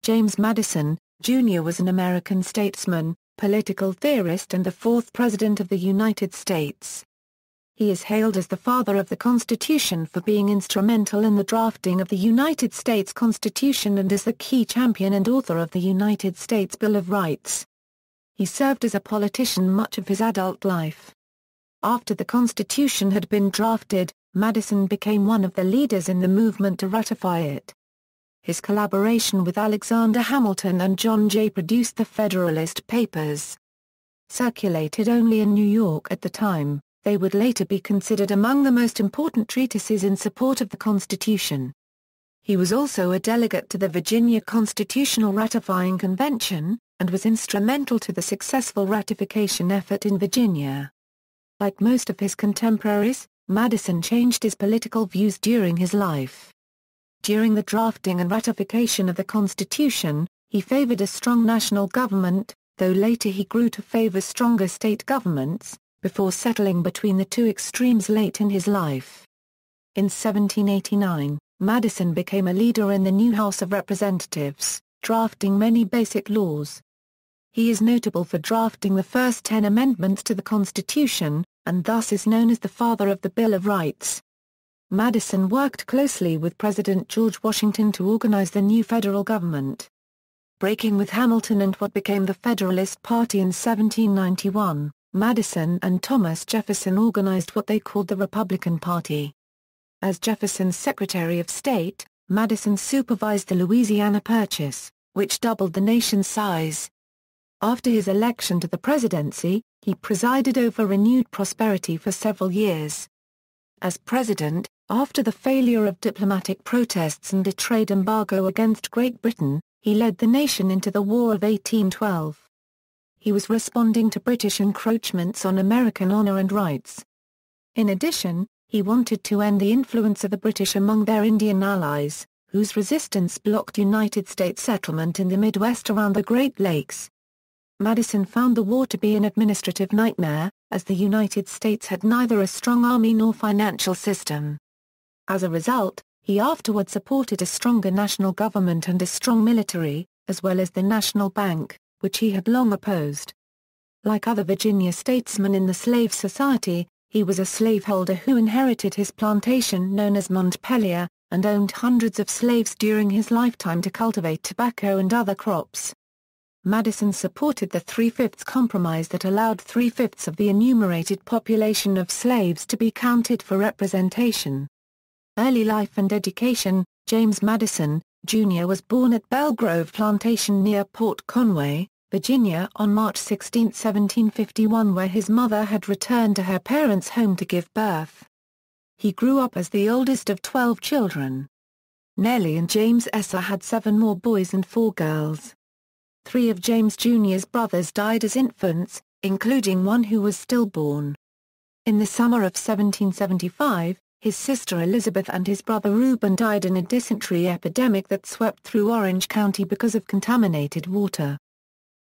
James Madison, Jr. was an American statesman, political theorist and the fourth President of the United States. He is hailed as the father of the Constitution for being instrumental in the drafting of the United States Constitution and as the key champion and author of the United States Bill of Rights. He served as a politician much of his adult life. After the Constitution had been drafted, Madison became one of the leaders in the movement to ratify it. His collaboration with Alexander Hamilton and John Jay produced the Federalist Papers. Circulated only in New York at the time, they would later be considered among the most important treatises in support of the Constitution. He was also a delegate to the Virginia Constitutional Ratifying Convention, and was instrumental to the successful ratification effort in Virginia. Like most of his contemporaries, Madison changed his political views during his life. During the drafting and ratification of the Constitution, he favored a strong national government, though later he grew to favor stronger state governments, before settling between the two extremes late in his life. In 1789, Madison became a leader in the new House of Representatives, drafting many basic laws. He is notable for drafting the first 10 amendments to the Constitution, and thus is known as the father of the Bill of Rights. Madison worked closely with President George Washington to organize the new federal government. Breaking with Hamilton and what became the Federalist Party in 1791, Madison and Thomas Jefferson organized what they called the Republican Party. As Jefferson's Secretary of State, Madison supervised the Louisiana Purchase, which doubled the nation's size. After his election to the presidency, he presided over renewed prosperity for several years. As president, after the failure of diplomatic protests and a trade embargo against Great Britain, he led the nation into the War of 1812. He was responding to British encroachments on American honor and rights. In addition, he wanted to end the influence of the British among their Indian allies, whose resistance blocked United States settlement in the Midwest around the Great Lakes. Madison found the war to be an administrative nightmare, as the United States had neither a strong army nor financial system. As a result, he afterward supported a stronger national government and a strong military, as well as the National Bank, which he had long opposed. Like other Virginia statesmen in the slave society, he was a slaveholder who inherited his plantation known as Montpelier, and owned hundreds of slaves during his lifetime to cultivate tobacco and other crops. Madison supported the Three-Fifths Compromise that allowed 3/5 of the enumerated population of slaves to be counted for representation. Early life and education. James Madison, Jr. was born at Belgrove Plantation near Port Conway, Virginia on March 16, 1751, where his mother had returned to her parents' home to give birth. He grew up as the oldest of 12 children. Nellie and James Esser had 7 more boys and 4 girls. 3 of James Jr.'s brothers died as infants, including one who was stillborn. In the summer of 1775, his sister Elizabeth and his brother Reuben died in a dysentery epidemic that swept through Orange County because of contaminated water.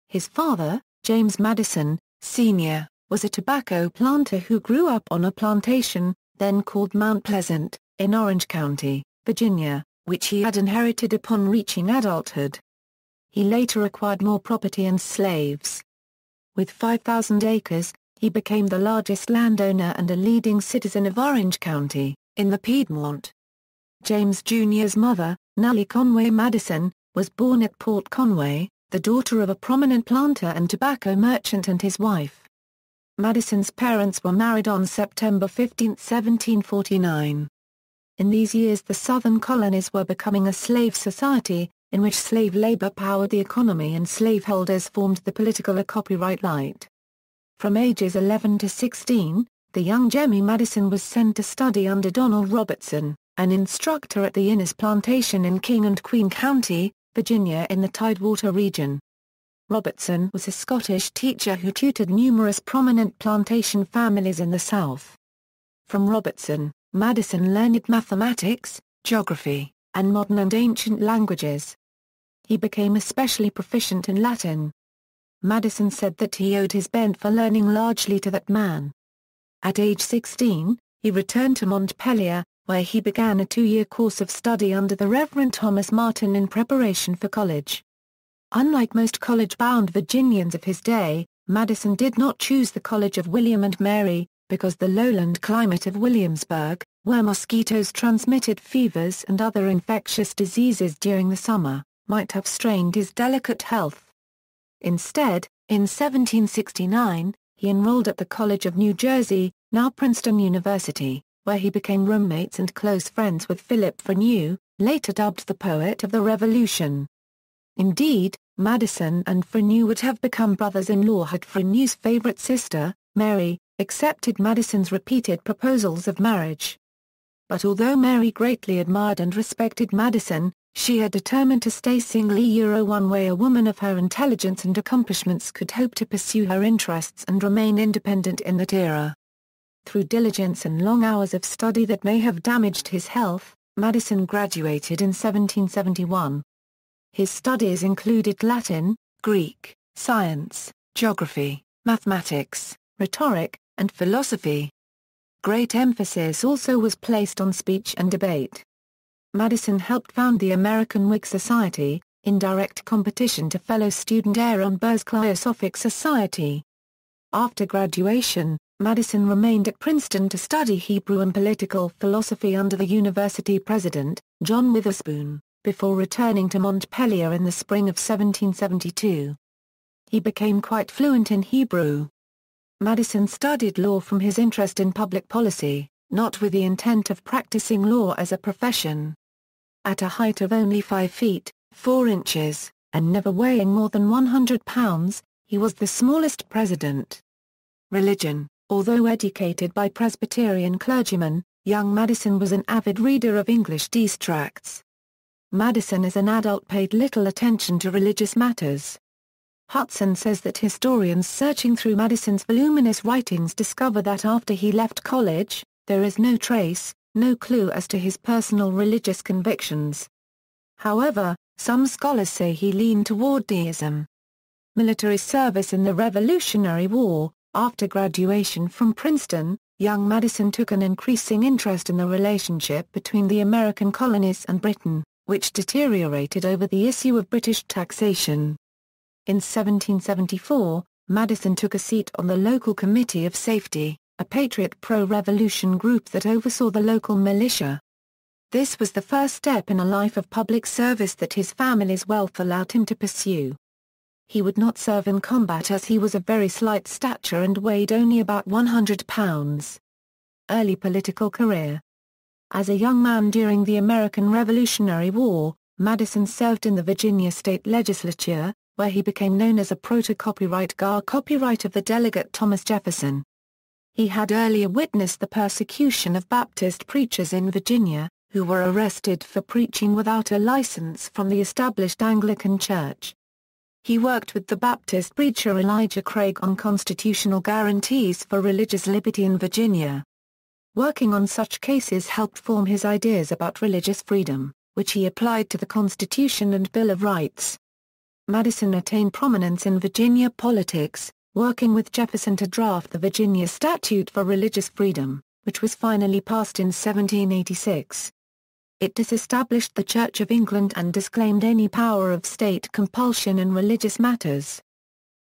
His father, James Madison, Sr., was a tobacco planter who grew up on a plantation, then called Mount Pleasant, in Orange County, Virginia, which he had inherited upon reaching adulthood. He later acquired more property and slaves. With 5,000 acres, he became the largest landowner and a leading citizen of Orange County, in the Piedmont. James Jr.'s mother, Nellie Conway Madison, was born at Port Conway, the daughter of a prominent planter and tobacco merchant and his wife. Madison's parents were married on September 15, 1749. In these years the southern colonies were becoming a slave society, in which slave labor powered the economy and slaveholders formed the political copyright right. From ages 11 to 16, the young Jemmy Madison was sent to study under Donald Robertson, an instructor at the Innes Plantation in King and Queen County, Virginia in the Tidewater region. Robertson was a Scottish teacher who tutored numerous prominent plantation families in the South. From Robertson, Madison learned mathematics, geography, and modern and ancient languages. He became especially proficient in Latin. Madison said that he owed his bent for learning largely to that man. At age 16, he returned to Montpelier, where he began a 2-year course of study under the Reverend Thomas Martin in preparation for college. Unlike most college-bound Virginians of his day, Madison did not choose the College of William and Mary, because the lowland climate of Williamsburg, where mosquitoes transmitted fevers and other infectious diseases during the summer, might have strained his delicate health. Instead, in 1769, he enrolled at the College of New Jersey, now Princeton University, where he became roommates and close friends with Philip Freneau, later dubbed the Poet of the Revolution. Indeed, Madison and Freneau would have become brothers-in-law had Freneau's favorite sister, Mary, accepted Madison's repeated proposals of marriage. But although Mary greatly admired and respected Madison, she had determined to stay single. One way a woman of her intelligence and accomplishments could hope to pursue her interests and remain independent in that era. Through diligence and long hours of study that may have damaged his health, Madison graduated in 1771. His studies included Latin, Greek, science, geography, mathematics, rhetoric, and philosophy. Great emphasis also was placed on speech and debate. Madison helped found the American Whig Society, in direct competition to fellow student Aaron Burr's Cliosophic Society. After graduation, Madison remained at Princeton to study Hebrew and political philosophy under the university president, John Witherspoon, before returning to Montpelier in the spring of 1772. He became quite fluent in Hebrew. Madison studied law from his interest in public policy, not with the intent of practicing law as a profession. At a height of only 5 feet, 4 inches, and never weighing more than 100 pounds, he was the smallest president. Religion. Although educated by Presbyterian clergymen, young Madison was an avid reader of English deist tracts. Madison as an adult paid little attention to religious matters. Hudson says that historians searching through Madison's voluminous writings discover that after he left college, there is no trace, no clue as to his personal religious convictions. However, some scholars say he leaned toward deism. Military service in the Revolutionary War. After graduation from Princeton, young Madison took an increasing interest in the relationship between the American colonies and Britain, which deteriorated over the issue of British taxation. In 1774, Madison took a seat on the local Committee of Safety, a patriot pro-revolution group that oversaw the local militia. This was the first step in a life of public service that his family's wealth allowed him to pursue. He would not serve in combat as he was of very slight stature and weighed only about 100 pounds. Early political career. As a young man during the American Revolutionary War, Madison served in the Virginia state legislature, where he became known as a proto-copyright copyright of the delegate Thomas Jefferson. He had earlier witnessed the persecution of Baptist preachers in Virginia, who were arrested for preaching without a license from the established Anglican Church. He worked with the Baptist preacher Elijah Craig on constitutional guarantees for religious liberty in Virginia. Working on such cases helped form his ideas about religious freedom, which he applied to the Constitution and Bill of Rights. Madison attained prominence in Virginia politics, working with Jefferson to draft the Virginia Statute for Religious Freedom, which was finally passed in 1786. It disestablished the Church of England and disclaimed any power of state compulsion in religious matters.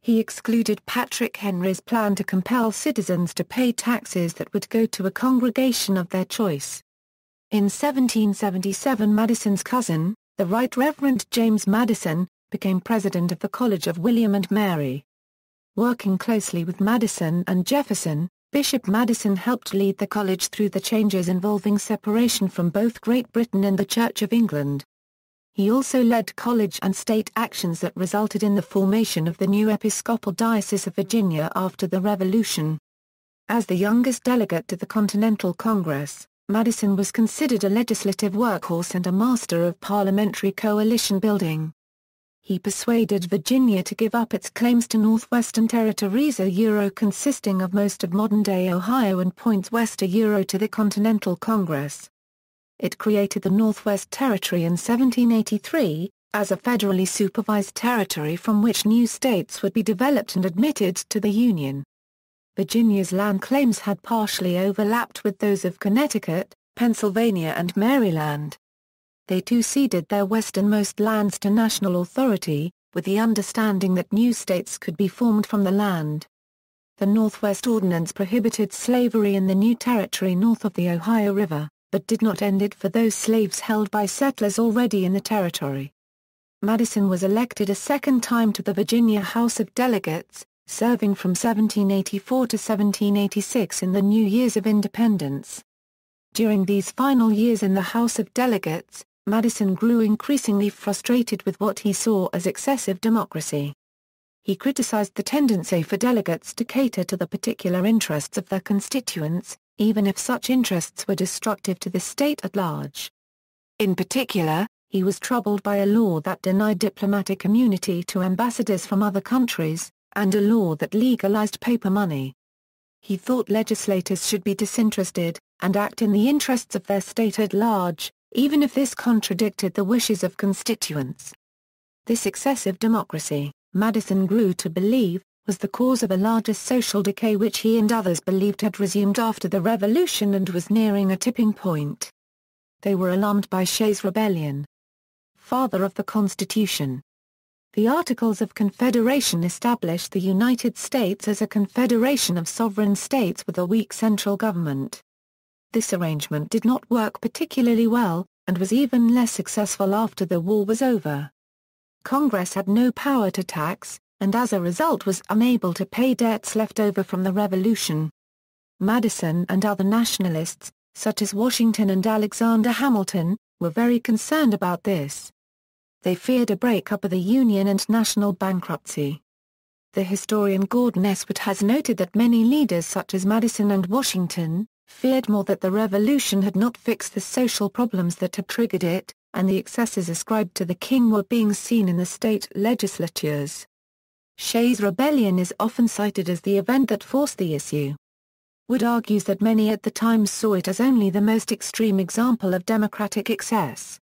He excluded Patrick Henry's plan to compel citizens to pay taxes that would go to a congregation of their choice. In 1777, Madison's cousin, the Right Reverend James Madison, became president of the College of William and Mary. Working closely with Madison and Jefferson, Bishop Madison helped lead the college through the changes involving separation from both Great Britain and the Church of England. He also led college and state actions that resulted in the formation of the new Episcopal Diocese of Virginia after the Revolution. As the youngest delegate to the Continental Congress, Madison was considered a legislative workhorse and a master of parliamentary coalition building. He persuaded Virginia to give up its claims to Northwestern Territories consisting of most of modern-day Ohio and points west to the Continental Congress. It created the Northwest Territory in 1783, as a federally supervised territory from which new states would be developed and admitted to the Union. Virginia's land claims had partially overlapped with those of Connecticut, Pennsylvania and Maryland. They too ceded their westernmost lands to national authority, with the understanding that new states could be formed from the land. The Northwest Ordinance prohibited slavery in the new territory north of the Ohio River, but did not end it for those slaves held by settlers already in the territory. Madison was elected a second time to the Virginia House of Delegates, serving from 1784 to 1786 in the new years of independence. During these final years in the House of Delegates, Madison grew increasingly frustrated with what he saw as excessive democracy. He criticized the tendency for delegates to cater to the particular interests of their constituents, even if such interests were destructive to the state at large. In particular, he was troubled by a law that denied diplomatic immunity to ambassadors from other countries, and a law that legalized paper money. He thought legislators should be disinterested, and act in the interests of their state at large, even if this contradicted the wishes of constituents. This excessive democracy, Madison grew to believe, was the cause of a larger social decay which he and others believed had resumed after the Revolution and was nearing a tipping point. They were alarmed by Shays' Rebellion. Father of the Constitution. The Articles of Confederation established the United States as a confederation of sovereign states with a weak central government. This arrangement did not work particularly well, and was even less successful after the war was over. Congress had no power to tax, and as a result was unable to pay debts left over from the Revolution. Madison and other nationalists, such as Washington and Alexander Hamilton, were very concerned about this. They feared a breakup of the Union and national bankruptcy. The historian Gordon S. Wood has noted that many leaders such as Madison and Washington feared more that the Revolution had not fixed the social problems that had triggered it, and the excesses ascribed to the king were being seen in the state legislatures. Shays' Rebellion is often cited as the event that forced the issue. Wood argues that many at the time saw it as only the most extreme example of democratic excess.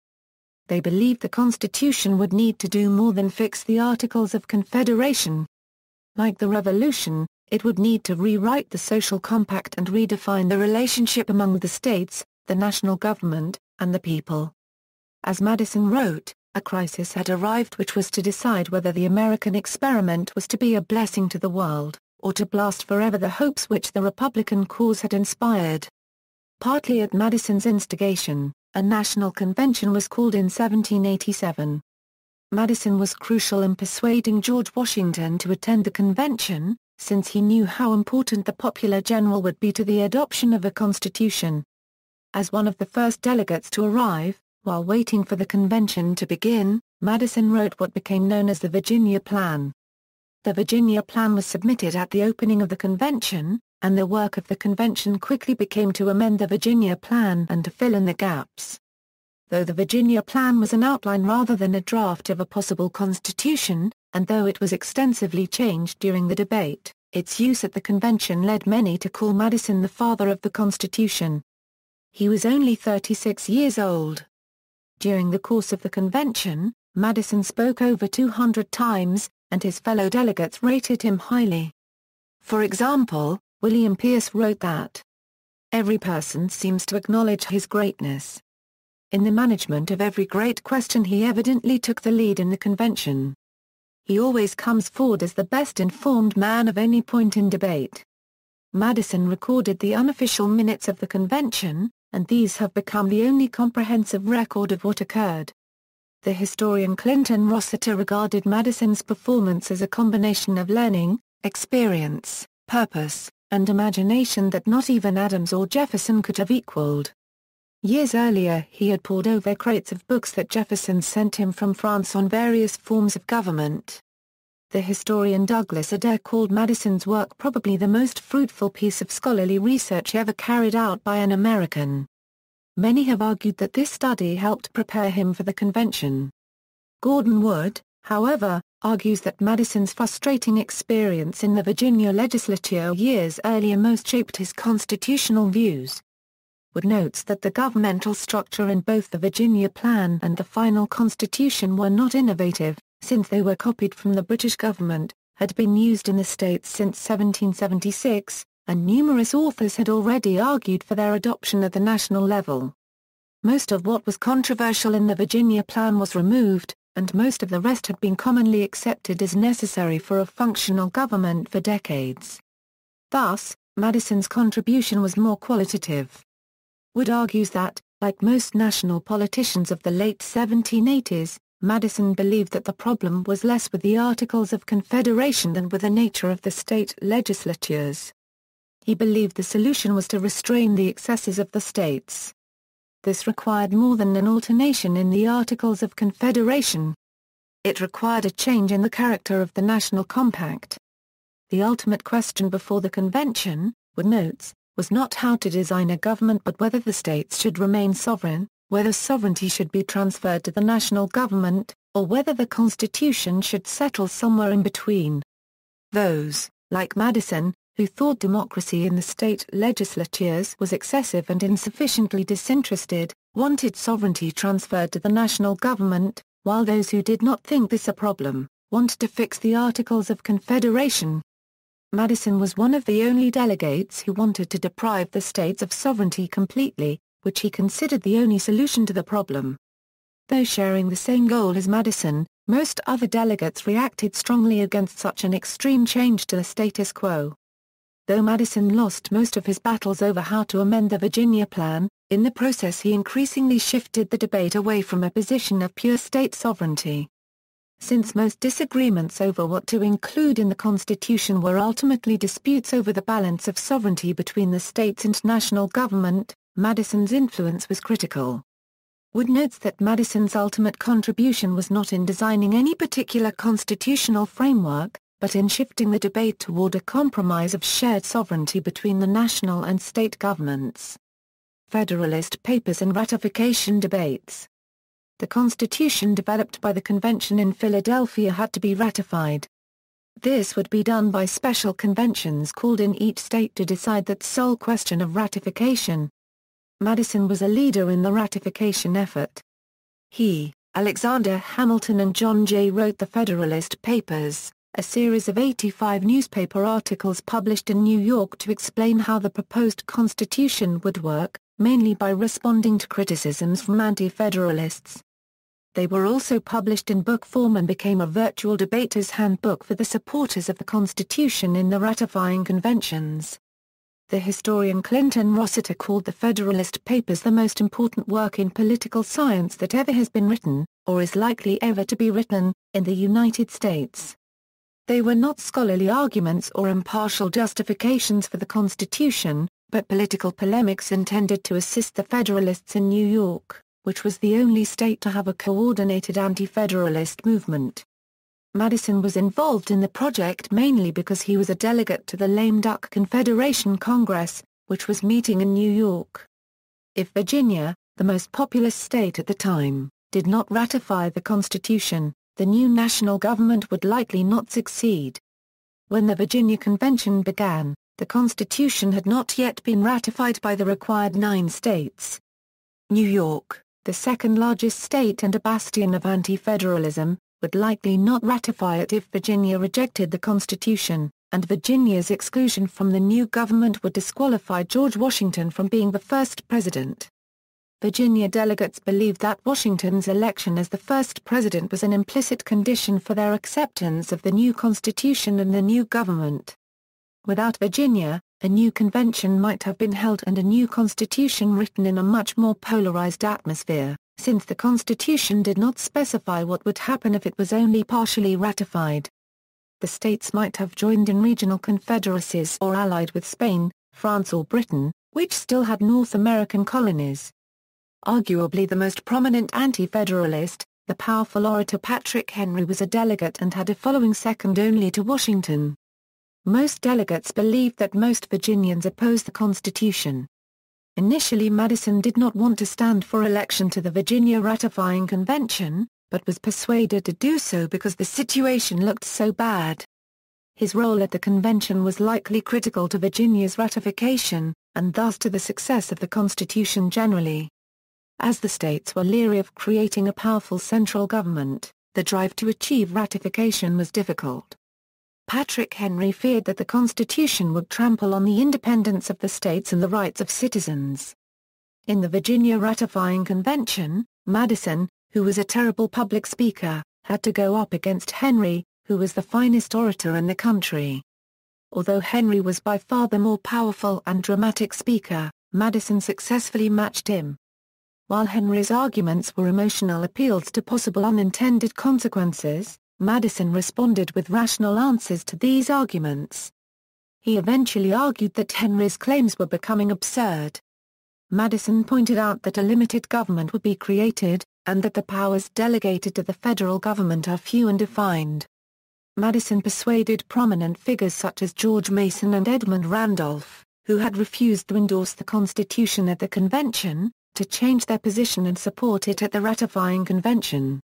They believed the Constitution would need to do more than fix the Articles of Confederation. Like the Revolution, it would need to rewrite the social compact and redefine the relationship among the states, the national government, and the people. As Madison wrote, a crisis had arrived which was to decide whether the American experiment was to be a blessing to the world, or to blast forever the hopes which the Republican cause had inspired. Partly at Madison's instigation, a national convention was called in 1787. Madison was crucial in persuading George Washington to attend the convention, since he knew how important the popular general would be to the adoption of a constitution. As one of the first delegates to arrive, while waiting for the convention to begin, Madison wrote what became known as the Virginia Plan. The Virginia Plan was submitted at the opening of the convention, and the work of the convention quickly became to amend the Virginia Plan and to fill in the gaps. Though the Virginia Plan was an outline rather than a draft of a possible constitution, and though it was extensively changed during the debate, its use at the convention led many to call Madison the father of the Constitution. He was only 36 years old. During the course of the convention, Madison spoke over 200 times, and his fellow delegates rated him highly. For example, William Pierce wrote that, "Every person seems to acknowledge his greatness. In the management of every great question he evidently took the lead in the convention. He always comes forward as the best informed man of any point in debate." Madison recorded the unofficial minutes of the convention, and these have become the only comprehensive record of what occurred. The historian Clinton Rossiter regarded Madison's performance as a combination of learning, experience, purpose, and imagination that not even Adams or Jefferson could have equaled. Years earlier he had pored over crates of books that Jefferson sent him from France on various forms of government. The historian Douglas Adair called Madison's work probably the most fruitful piece of scholarly research ever carried out by an American. Many have argued that this study helped prepare him for the convention. Gordon Wood, however, argues that Madison's frustrating experience in the Virginia legislature years earlier most shaped his constitutional views. Wood notes that the governmental structure in both the Virginia Plan and the final Constitution were not innovative, since they were copied from the British government, had been used in the states since 1776, and numerous authors had already argued for their adoption at the national level. Most of what was controversial in the Virginia Plan was removed, and most of the rest had been commonly accepted as necessary for a functional government for decades. Thus, Madison's contribution was more qualitative. Wood argues that, like most national politicians of the late 1780s, Madison believed that the problem was less with the Articles of Confederation than with the nature of the state legislatures. He believed the solution was to restrain the excesses of the states. This required more than an alternation in the Articles of Confederation. It required a change in the character of the national compact. The ultimate question before the convention, Wood notes, was not how to design a government but whether the states should remain sovereign, whether sovereignty should be transferred to the national government, or whether the Constitution should settle somewhere in between. Those, like Madison, who thought democracy in the state legislatures was excessive and insufficiently disinterested, wanted sovereignty transferred to the national government, while those who did not think this a problem, wanted to fix the Articles of Confederation. Madison was one of the only delegates who wanted to deprive the states of sovereignty completely, which he considered the only solution to the problem. Though sharing the same goal as Madison, most other delegates reacted strongly against such an extreme change to the status quo. Though Madison lost most of his battles over how to amend the Virginia Plan, in the process he increasingly shifted the debate away from a position of pure state sovereignty. Since most disagreements over what to include in the Constitution were ultimately disputes over the balance of sovereignty between the states and national government, Madison's influence was critical. Wood notes that Madison's ultimate contribution was not in designing any particular constitutional framework, but in shifting the debate toward a compromise of shared sovereignty between the national and state governments. Federalist Papers and Ratification debates. The Constitution developed by the convention in Philadelphia had to be ratified. This would be done by special conventions called in each state to decide that sole question of ratification. Madison was a leader in the ratification effort. He, Alexander Hamilton and John Jay wrote the Federalist Papers, a series of 85 newspaper articles published in New York to explain how the proposed Constitution would work, mainly by responding to criticisms from anti-federalists. They were also published in book form and became a virtual debater's handbook for the supporters of the Constitution in the ratifying conventions. The historian Clinton Rossiter called the Federalist Papers the most important work in political science that ever has been written, or is likely ever to be written, in the United States. They were not scholarly arguments or impartial justifications for the Constitution, but political polemics intended to assist the Federalists in New York, which was the only state to have a coordinated anti-federalist movement. Madison was involved in the project mainly because he was a delegate to the Lame Duck Confederation Congress, which was meeting in New York. If Virginia, the most populous state at the time, did not ratify the Constitution, the new national government would likely not succeed. When the Virginia Convention began, the Constitution had not yet been ratified by the required 9 states. New York, the second largest state and a bastion of anti-federalism, would likely not ratify it if Virginia rejected the Constitution, and Virginia's exclusion from the new government would disqualify George Washington from being the first president. Virginia delegates believed that Washington's election as the first president was an implicit condition for their acceptance of the new Constitution and the new government. Without Virginia, a new convention might have been held and a new Constitution written in a much more polarized atmosphere, since the Constitution did not specify what would happen if it was only partially ratified. The states might have joined in regional confederacies or allied with Spain, France or Britain, which still had North American colonies. Arguably the most prominent anti-federalist, the powerful orator Patrick Henry was a delegate and had a following second only to Washington. Most delegates believed that most Virginians opposed the Constitution. Initially Madison did not want to stand for election to the Virginia Ratifying Convention, but was persuaded to do so because the situation looked so bad. His role at the convention was likely critical to Virginia's ratification, and thus to the success of the Constitution generally. As the states were leery of creating a powerful central government, the drive to achieve ratification was difficult. Patrick Henry feared that the Constitution would trample on the independence of the states and the rights of citizens. In the Virginia Ratifying Convention, Madison, who was a terrible public speaker, had to go up against Henry, who was the finest orator in the country. Although Henry was by far the more powerful and dramatic speaker, Madison successfully matched him. While Henry's arguments were emotional appeals to possible unintended consequences, Madison responded with rational answers to these arguments. He eventually argued that Henry's claims were becoming absurd. Madison pointed out that a limited government would be created, and that the powers delegated to the federal government are few and defined. Madison persuaded prominent figures such as George Mason and Edmund Randolph, who had refused to endorse the Constitution at the convention, to change their position and support it at the ratifying convention.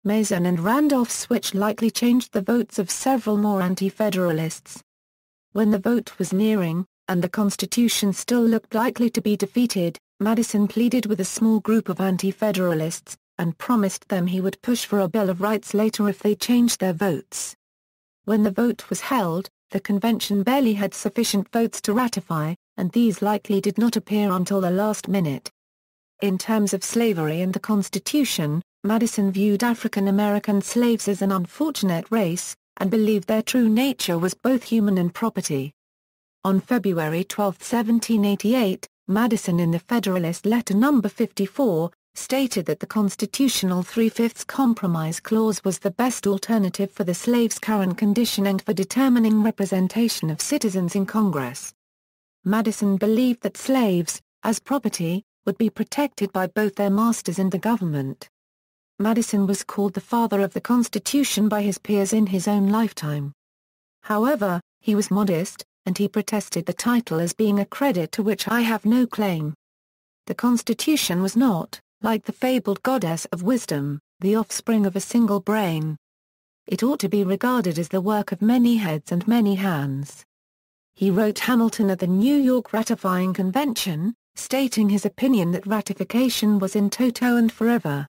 Mason and Randolph's switch likely changed the votes of several more anti-federalists. When the vote was nearing, and the Constitution still looked likely to be defeated, Madison pleaded with a small group of anti-federalists, and promised them he would push for a Bill of Rights later if they changed their votes. When the vote was held, the convention barely had sufficient votes to ratify, and these likely did not appear until the last minute. In terms of slavery and the Constitution, Madison viewed African American slaves as an unfortunate race, and believed their true nature was both human and property. On February 12, 1788, Madison in the Federalist Letter No. 54, stated that the constitutional 3/5 compromise clause was the best alternative for the slaves' current condition and for determining representation of citizens in Congress. Madison believed that slaves, as property, would be protected by both their masters and the government. Madison was called the father of the Constitution by his peers in his own lifetime. However, he was modest, and he protested the title as being a credit to which I have no claim. The Constitution was not, like the fabled goddess of wisdom, the offspring of a single brain. It ought to be regarded as the work of many heads and many hands. He wrote Hamilton at the New York ratifying convention, stating his opinion that ratification was in toto and forever.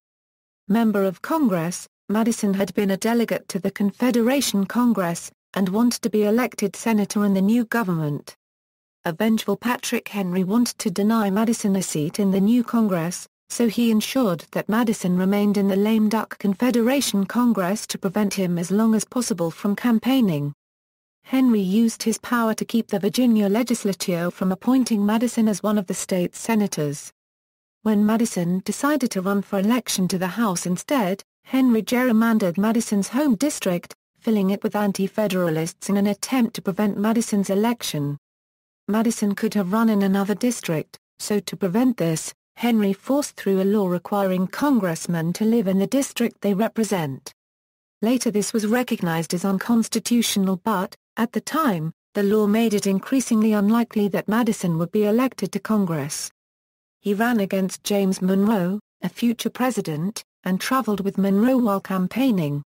Member of Congress, Madison had been a delegate to the Confederation Congress, and wanted to be elected senator in the new government. A vengeful Patrick Henry wanted to deny Madison a seat in the new Congress, so he ensured that Madison remained in the lame duck Confederation Congress to prevent him as long as possible from campaigning. Henry used his power to keep the Virginia legislature from appointing Madison as one of the state's senators. When Madison decided to run for election to the House instead, Henry gerrymandered Madison's home district, filling it with anti-federalists in an attempt to prevent Madison's election. Madison could have run in another district, so to prevent this, Henry forced through a law requiring congressmen to live in the district they represent. Later this was recognized as unconstitutional but, at the time, the law made it increasingly unlikely that Madison would be elected to Congress. He ran against James Monroe, a future president, and traveled with Monroe while campaigning.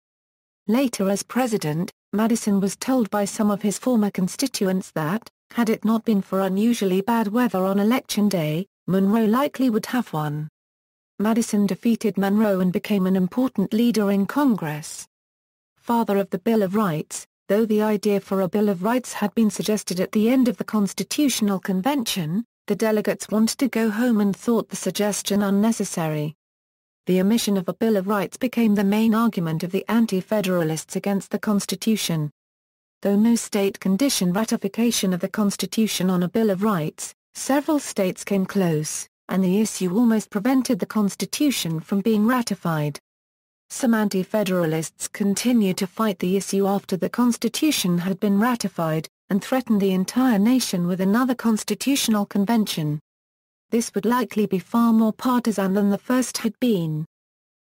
Later as president, Madison was told by some of his former constituents that, had it not been for unusually bad weather on Election Day, Monroe likely would have won. Madison defeated Monroe and became an important leader in Congress. Father of the Bill of Rights, though the idea for a Bill of Rights had been suggested at the end of the Constitutional Convention, the delegates wanted to go home and thought the suggestion unnecessary. The omission of a Bill of Rights became the main argument of the anti-federalists against the Constitution. Though no state conditioned ratification of the Constitution on a Bill of Rights, several states came close, and the issue almost prevented the Constitution from being ratified. Some anti-federalists continued to fight the issue after the Constitution had been ratified, and threatened the entire nation with another constitutional convention. This would likely be far more partisan than the first had been.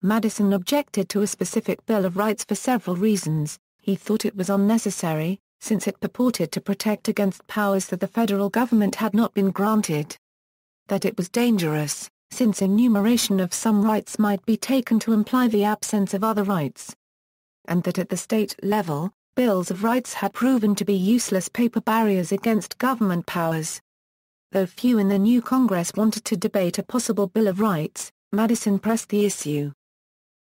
Madison objected to a specific Bill of Rights for several reasons. He thought it was unnecessary, since it purported to protect against powers that the federal government had not been granted. That it was dangerous, since enumeration of some rights might be taken to imply the absence of other rights. And that at the state level, bills of rights had proven to be useless paper barriers against government powers. Though few in the new Congress wanted to debate a possible Bill of Rights, Madison pressed the issue.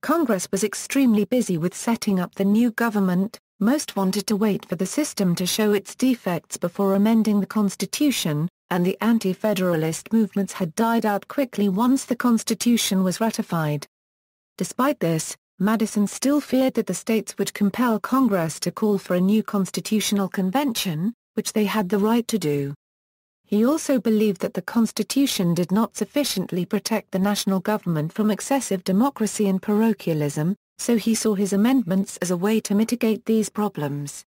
Congress was extremely busy with setting up the new government. Most wanted to wait for the system to show its defects before amending the Constitution, and the anti-federalist movements had died out quickly once the Constitution was ratified. Despite this, Madison still feared that the states would compel Congress to call for a new constitutional convention, which they had the right to do. He also believed that the Constitution did not sufficiently protect the national government from excessive democracy and parochialism, so he saw his amendments as a way to mitigate these problems.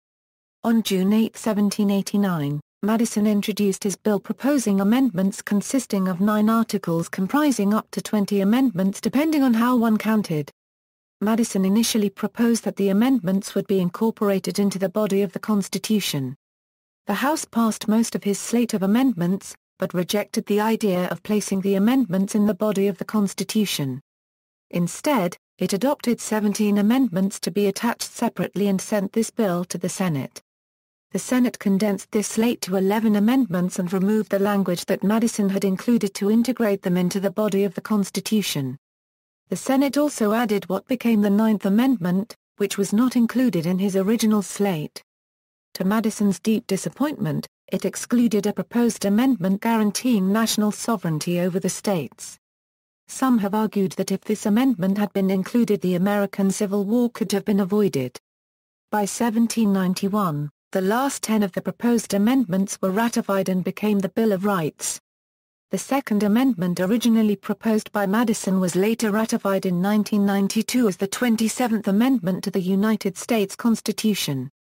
On June 8, 1789, Madison introduced his bill proposing amendments consisting of 9 articles comprising up to 20 amendments depending on how one counted. Madison initially proposed that the amendments would be incorporated into the body of the Constitution. The House passed most of his slate of amendments, but rejected the idea of placing the amendments in the body of the Constitution. Instead, it adopted 17 amendments to be attached separately and sent this bill to the Senate. The Senate condensed this slate to 11 amendments and removed the language that Madison had included to integrate them into the body of the Constitution. The Senate also added what became the 9th Amendment, which was not included in his original slate. To Madison's deep disappointment, it excluded a proposed amendment guaranteeing national sovereignty over the states. Some have argued that if this amendment had been included, the American Civil War could have been avoided. By 1791, the last 10 of the proposed amendments were ratified and became the Bill of Rights. The Second Amendment, originally proposed by Madison, was later ratified in 1992 as the 27th Amendment to the United States Constitution.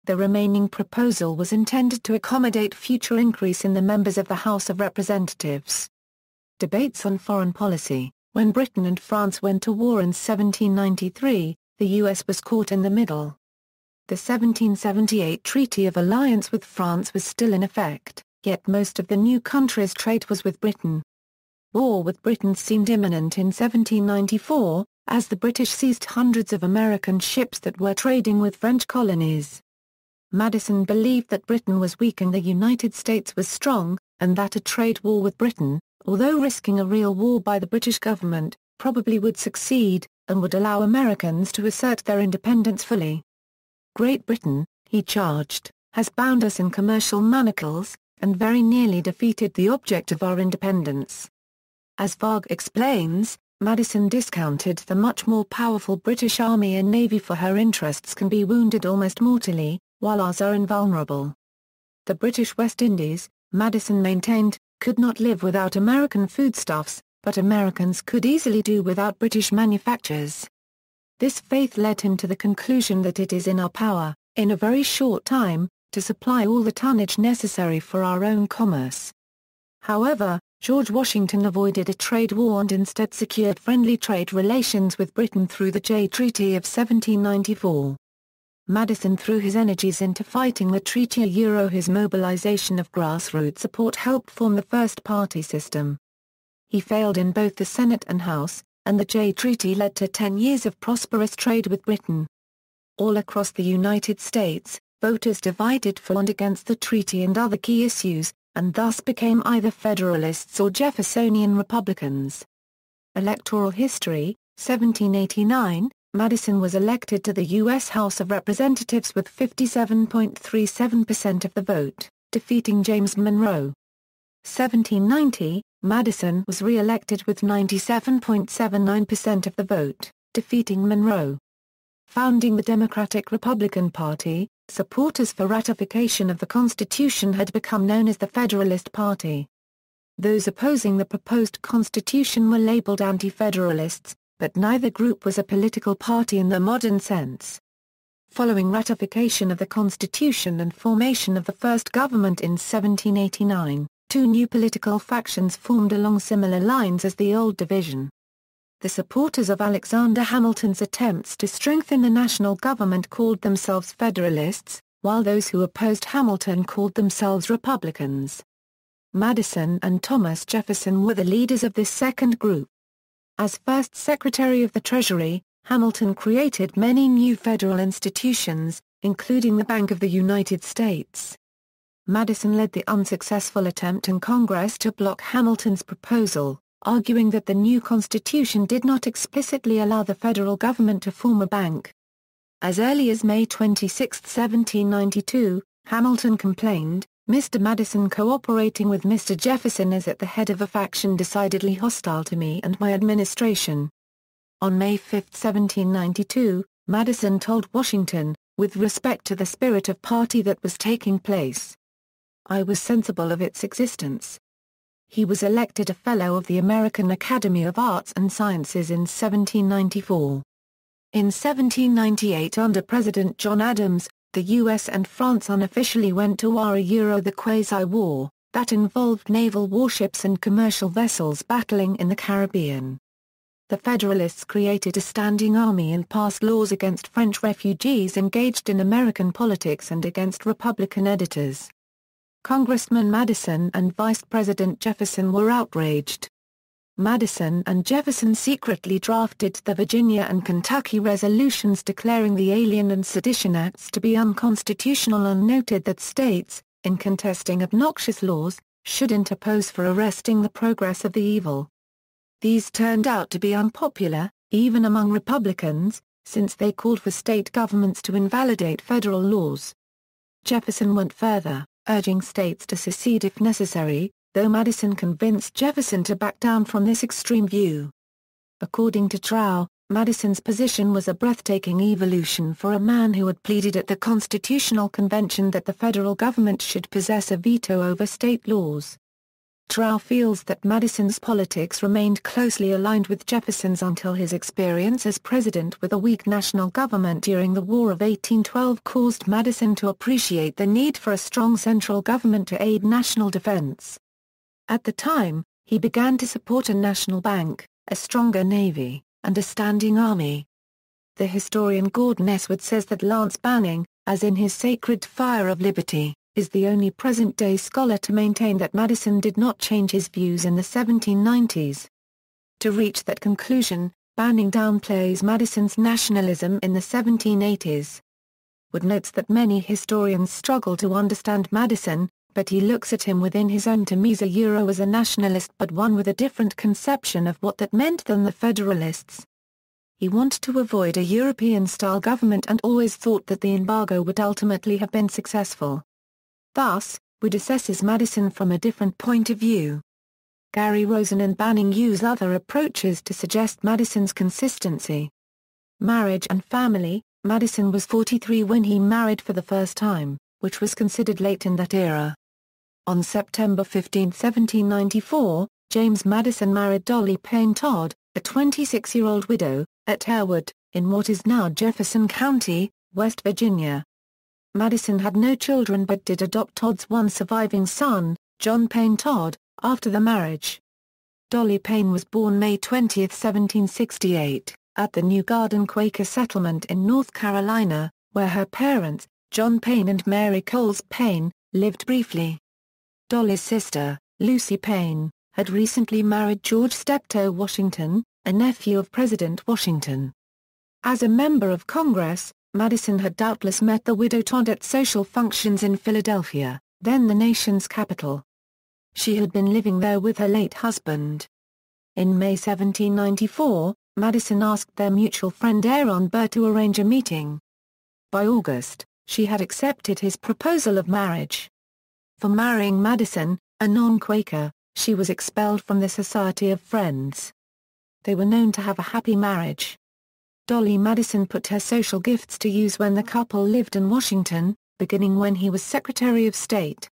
The remaining proposal was intended to accommodate future increase in the members of the House of Representatives. Debates on foreign policy. When Britain and France went to war in 1793, the U.S. was caught in the middle. The 1778 Treaty of Alliance with France was still in effect, yet most of the new country's trade was with Britain. War with Britain seemed imminent in 1794, as the British seized hundreds of American ships that were trading with French colonies. Madison believed that Britain was weak and the United States was strong, and that a trade war with Britain, although risking a real war by the British government, probably would succeed, and would allow Americans to assert their independence fully. Great Britain, he charged, has bound us in commercial manacles, and very nearly defeated the object of our independence. As Varg explains, Madison discounted the much more powerful British Army and Navy, for her interests can be wounded almost mortally, while ours are invulnerable. The British West Indies, Madison maintained, could not live without American foodstuffs, but Americans could easily do without British manufactures. This faith led him to the conclusion that it is in our power, in a very short time, to supply all the tonnage necessary for our own commerce. However, George Washington avoided a trade war and instead secured friendly trade relations with Britain through the Jay Treaty of 1794. Madison threw his energies into fighting the treaty. His mobilization of grassroots support helped form the first party system. He failed in both the Senate and House, and the Jay Treaty led to 10 years of prosperous trade with Britain. All across the United States, voters divided for and against the treaty and other key issues, and thus became either Federalists or Jeffersonian Republicans. Electoral History, 1789, Madison was elected to the U.S. House of Representatives with 57.37% of the vote, defeating James Monroe. 1790, Madison was re-elected with 97.79% of the vote, defeating Monroe. Founding the Democratic-Republican Party, supporters for ratification of the Constitution had become known as the Federalist Party. Those opposing the proposed Constitution were labeled anti-federalists, but neither group was a political party in the modern sense. Following ratification of the Constitution and formation of the first government in 1789, two new political factions formed along similar lines as the old division. The supporters of Alexander Hamilton's attempts to strengthen the national government called themselves Federalists, while those who opposed Hamilton called themselves Republicans. Madison and Thomas Jefferson were the leaders of this second group. As first Secretary of the Treasury, Hamilton created many new federal institutions, including the Bank of the United States. Madison led the unsuccessful attempt in Congress to block Hamilton's proposal, arguing that the new Constitution did not explicitly allow the federal government to form a bank. As early as May 26, 1792, Hamilton complained, "Mr. Madison cooperating with Mr. Jefferson is at the head of a faction decidedly hostile to me and my administration." On May 5, 1792, Madison told Washington, with respect to the spirit of party that was taking place, "I was sensible of its existence." He was elected a Fellow of the American Academy of Arts and Sciences in 1794. In 1798 under President John Adams, the U.S. and France unofficially went to war, the quasi-war, that involved naval warships and commercial vessels battling in the Caribbean. The Federalists created a standing army and passed laws against French refugees engaged in American politics and against Republican editors. Congressman Madison and Vice President Jefferson were outraged. Madison and Jefferson secretly drafted the Virginia and Kentucky resolutions declaring the Alien and Sedition Acts to be unconstitutional and noted that states, in contesting obnoxious laws, should interpose for arresting the progress of the evil. These turned out to be unpopular, even among Republicans, since they called for state governments to invalidate federal laws. Jefferson went further, urging states to secede if necessary, though Madison convinced Jefferson to back down from this extreme view. According to Trow, Madison's position was a breathtaking evolution for a man who had pleaded at the Constitutional Convention that the federal government should possess a veto over state laws. Trow feels that Madison's politics remained closely aligned with Jefferson's until his experience as president with a weak national government during the War of 1812 caused Madison to appreciate the need for a strong central government to aid national defense. At the time, he began to support a national bank, a stronger navy, and a standing army. The historian Gordon Eswood says that Lance Banning, as in his Sacred Fire of Liberty, is the only present-day scholar to maintain that Madison did not change his views in the 1790s. To reach that conclusion, Banning downplays Madison's nationalism in the 1780s. Wood notes that many historians struggle to understand Madison, but he looks at him within his own terms as a nationalist but one with a different conception of what that meant than the Federalists. He wanted to avoid a European-style government and always thought that the embargo would ultimately have been successful. Thus, Wood assesses Madison from a different point of view. Gary Rosen and Banning use other approaches to suggest Madison's consistency. Marriage and family. Madison was 43 when he married for the first time, which was considered late in that era. On September 15, 1794, James Madison married Dolly Payne Todd, a 26-year-old widow, at Harewood, in what is now Jefferson County, West Virginia. Madison had no children but did adopt Todd's one surviving son, John Payne Todd, after the marriage. Dolly Payne was born May 20, 1768, at the New Garden Quaker settlement in North Carolina, where her parents, John Payne and Mary Coles Payne, lived briefly. Dolly's sister, Lucy Payne, had recently married George Steptoe Washington, a nephew of President Washington. As a member of Congress, Madison had doubtless met the widow Todd at social functions in Philadelphia, then the nation's capital. She had been living there with her late husband. In May 1794, Madison asked their mutual friend Aaron Burr to arrange a meeting. By August, she had accepted his proposal of marriage. For marrying Madison, a non-Quaker, she was expelled from the Society of Friends. They were known to have a happy marriage. Dolly Madison put her social gifts to use when the couple lived in Washington, beginning when he was Secretary of State.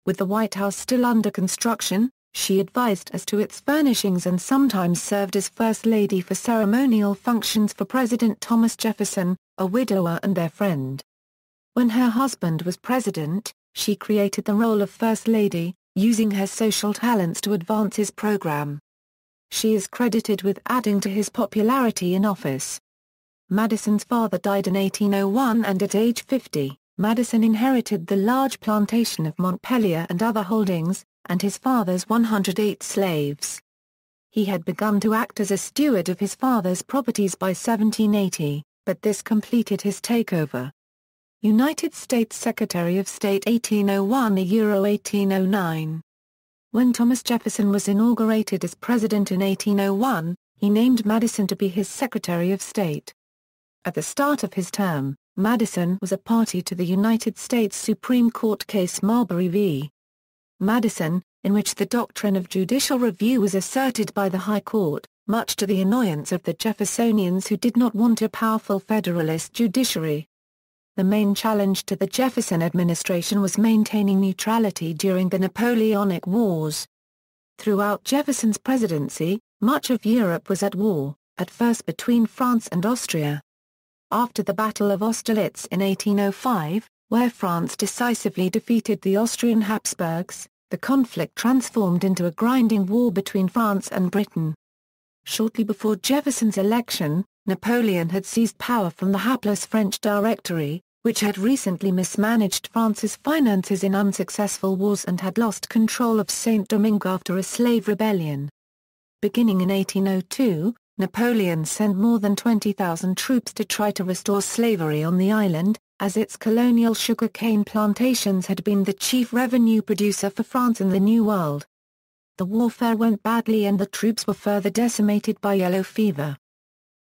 With the White House still under construction, she advised as to its furnishings and sometimes served as First Lady for ceremonial functions for President Thomas Jefferson, a widower and their friend. When her husband was president, she created the role of First Lady, using her social talents to advance his program. She is credited with adding to his popularity in office. Madison's father died in 1801 and at age 50, Madison inherited the large plantation of Montpelier and other holdings, and his father's 108 slaves. He had begun to act as a steward of his father's properties by 1780, but this completed his takeover. United States Secretary of State 1801–1809. When Thomas Jefferson was inaugurated as president in 1801, he named Madison to be his Secretary of State. At the start of his term, Madison was a party to the United States Supreme Court case Marbury v. Madison, in which the doctrine of judicial review was asserted by the High Court, much to the annoyance of the Jeffersonians who did not want a powerful Federalist judiciary. The main challenge to the Jefferson administration was maintaining neutrality during the Napoleonic Wars. Throughout Jefferson's presidency, much of Europe was at war, at first between France and Austria. After the Battle of Austerlitz in 1805, where France decisively defeated the Austrian Habsburgs, the conflict transformed into a grinding war between France and Britain. Shortly before Jefferson's election, Napoleon had seized power from the hapless French Directory, which had recently mismanaged France's finances in unsuccessful wars and had lost control of Saint-Domingue after a slave rebellion. Beginning in 1802, Napoleon sent more than 20,000 troops to try to restore slavery on the island, as its colonial sugar-cane plantations had been the chief revenue producer for France in the New World. The warfare went badly and the troops were further decimated by yellow fever.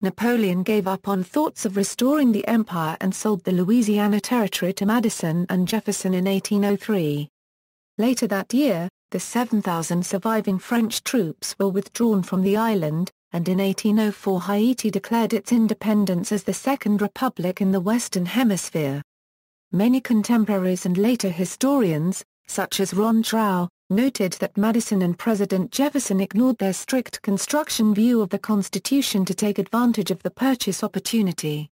Napoleon gave up on thoughts of restoring the empire and sold the Louisiana Territory to Madison and Jefferson in 1803. Later that year, the 7,000 surviving French troops were withdrawn from the island, and in 1804 Haiti declared its independence as the Second Republic in the Western Hemisphere. Many contemporaries and later historians, such as Ron Trow, noted that Madison and President Jefferson ignored their strict construction view of the Constitution to take advantage of the purchase opportunity.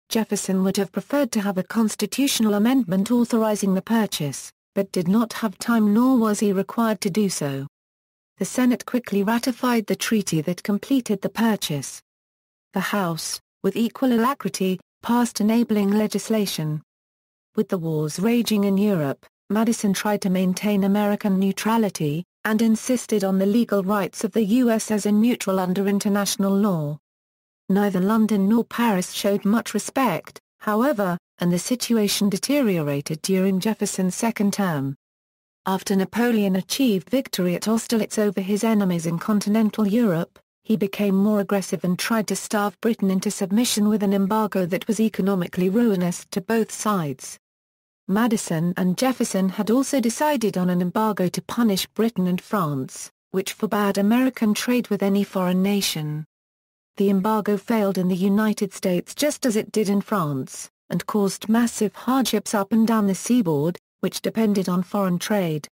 Jefferson would have preferred to have a constitutional amendment authorizing the purchase, but did not have time nor was he required to do so. The Senate quickly ratified the treaty that completed the purchase. The House, with equal alacrity, passed enabling legislation. With the wars raging in Europe, Madison tried to maintain American neutrality, and insisted on the legal rights of the U.S. as a neutral under international law. Neither London nor Paris showed much respect, however, and the situation deteriorated during Jefferson's second term. After Napoleon achieved victory at Austerlitz over his enemies in continental Europe, he became more aggressive and tried to starve Britain into submission with an embargo that was economically ruinous to both sides. Madison and Jefferson had also decided on an embargo to punish Britain and France, which forbade American trade with any foreign nation. The embargo failed in the United States just as it did in France, and caused massive hardships up and down the seaboard, which depended on foreign trade.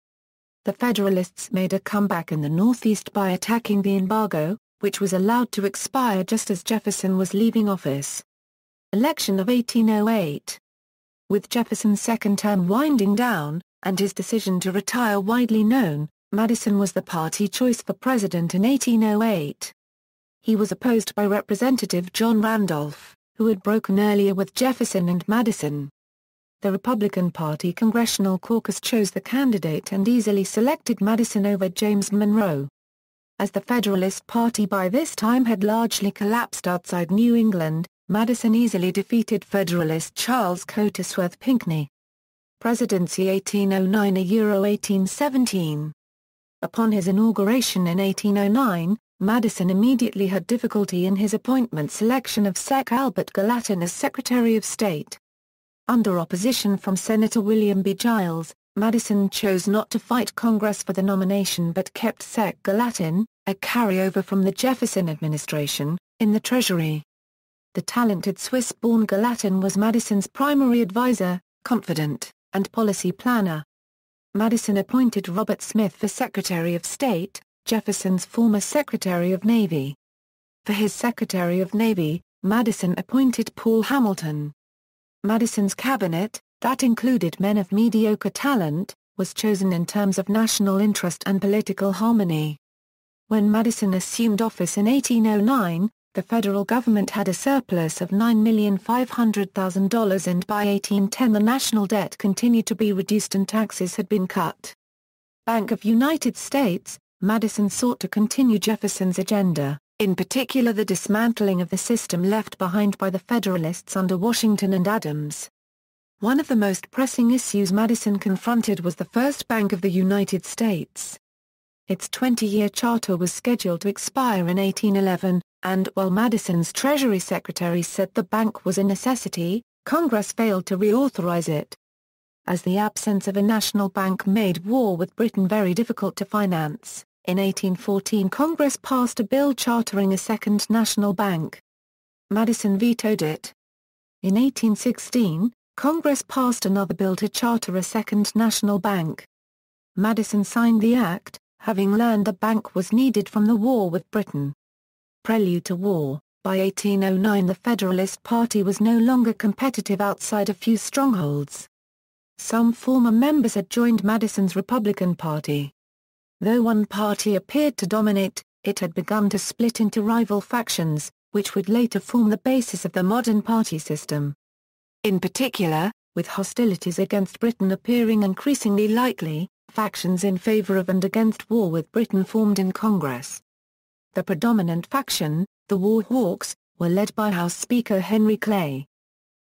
The Federalists made a comeback in the Northeast by attacking the embargo, which was allowed to expire just as Jefferson was leaving office. Election of 1808. With Jefferson's second term winding down, and his decision to retire widely known, Madison was the party choice for president in 1808. He was opposed by Representative John Randolph, who had broken earlier with Jefferson and Madison. The Republican Party Congressional Caucus chose the candidate and easily selected Madison over James Monroe. As the Federalist Party by this time had largely collapsed outside New England, Madison easily defeated Federalist Charles Cotesworth Pinckney. Presidency 1809–1817. Upon his inauguration in 1809, Madison immediately had difficulty in his appointment selection of Sec. Albert Gallatin as Secretary of State. Under opposition from Senator William B. Giles, Madison chose not to fight Congress for the nomination but kept Sec. Gallatin, a carryover from the Jefferson administration, in the Treasury. The talented Swiss-born Gallatin was Madison's primary advisor, confidant, and policy planner. Madison appointed Robert Smith for Secretary of State, Jefferson's former Secretary of Navy. For his Secretary of Navy, Madison appointed Paul Hamilton. Madison's cabinet, that included men of mediocre talent, was chosen in terms of national interest and political harmony. When Madison assumed office in 1809, the federal government had a surplus of $9,500,000 and by 1810 the national debt continued to be reduced and taxes had been cut. Bank of United States, Madison sought to continue Jefferson's agenda, in particular the dismantling of the system left behind by the Federalists under Washington and Adams. One of the most pressing issues Madison confronted was the First Bank of the United States. Its 20-year charter was scheduled to expire in 1811, and while Madison's Treasury Secretary said the bank was a necessity, Congress failed to reauthorize it. As the absence of a national bank made war with Britain very difficult to finance, In 1814 Congress passed a bill chartering a second national bank. Madison vetoed it. In 1816, Congress passed another bill to charter a second national bank. Madison signed the act, having learned the bank was needed from the war with Britain. Prelude to war. By 1809 the Federalist Party was no longer competitive outside a few strongholds. Some former members had joined Madison's Republican Party. Though one party appeared to dominate, it had begun to split into rival factions, which would later form the basis of the modern party system. In particular, with hostilities against Britain appearing increasingly likely, factions in favor of and against war with Britain formed in Congress. The predominant faction, the War Hawks, were led by House Speaker Henry Clay.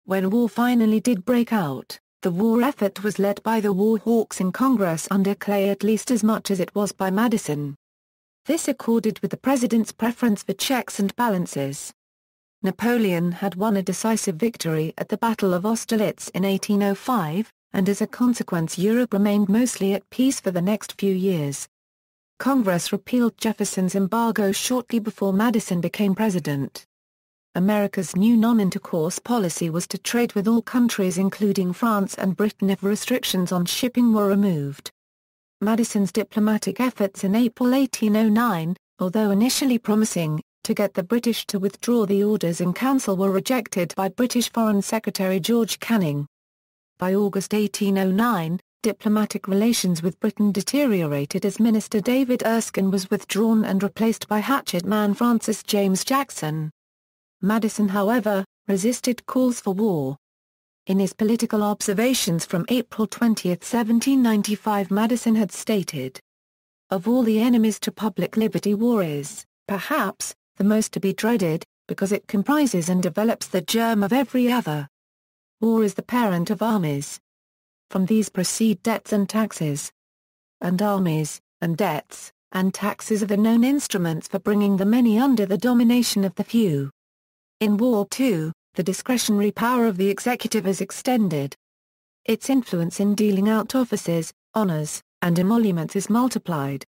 When war finally did break out, the war effort was led by the War Hawks in Congress under Clay at least as much as it was by Madison. This accorded with the president's preference for checks and balances. Napoleon had won a decisive victory at the Battle of Austerlitz in 1805, and as a consequence Europe remained mostly at peace for the next few years. Congress repealed Jefferson's embargo shortly before Madison became president. America's new non-intercourse policy was to trade with all countries including France and Britain if restrictions on shipping were removed. Madison's diplomatic efforts in April 1809, although initially promising, to get the British to withdraw the orders in council were rejected by British Foreign Secretary George Canning. By August 1809, diplomatic relations with Britain deteriorated as Minister David Erskine was withdrawn and replaced by hatchet-man Francis James Jackson. Madison, however, resisted calls for war. In his political observations from April 20, 1795, Madison had stated, "Of all the enemies to public liberty, war is, perhaps, the most to be dreaded, because it comprises and develops the germ of every other. War is the parent of armies. From these proceed debts and taxes. And armies, and debts, and taxes are the known instruments for bringing the many under the domination of the few. In war too, the discretionary power of the executive is extended. Its influence in dealing out offices, honors, and emoluments is multiplied.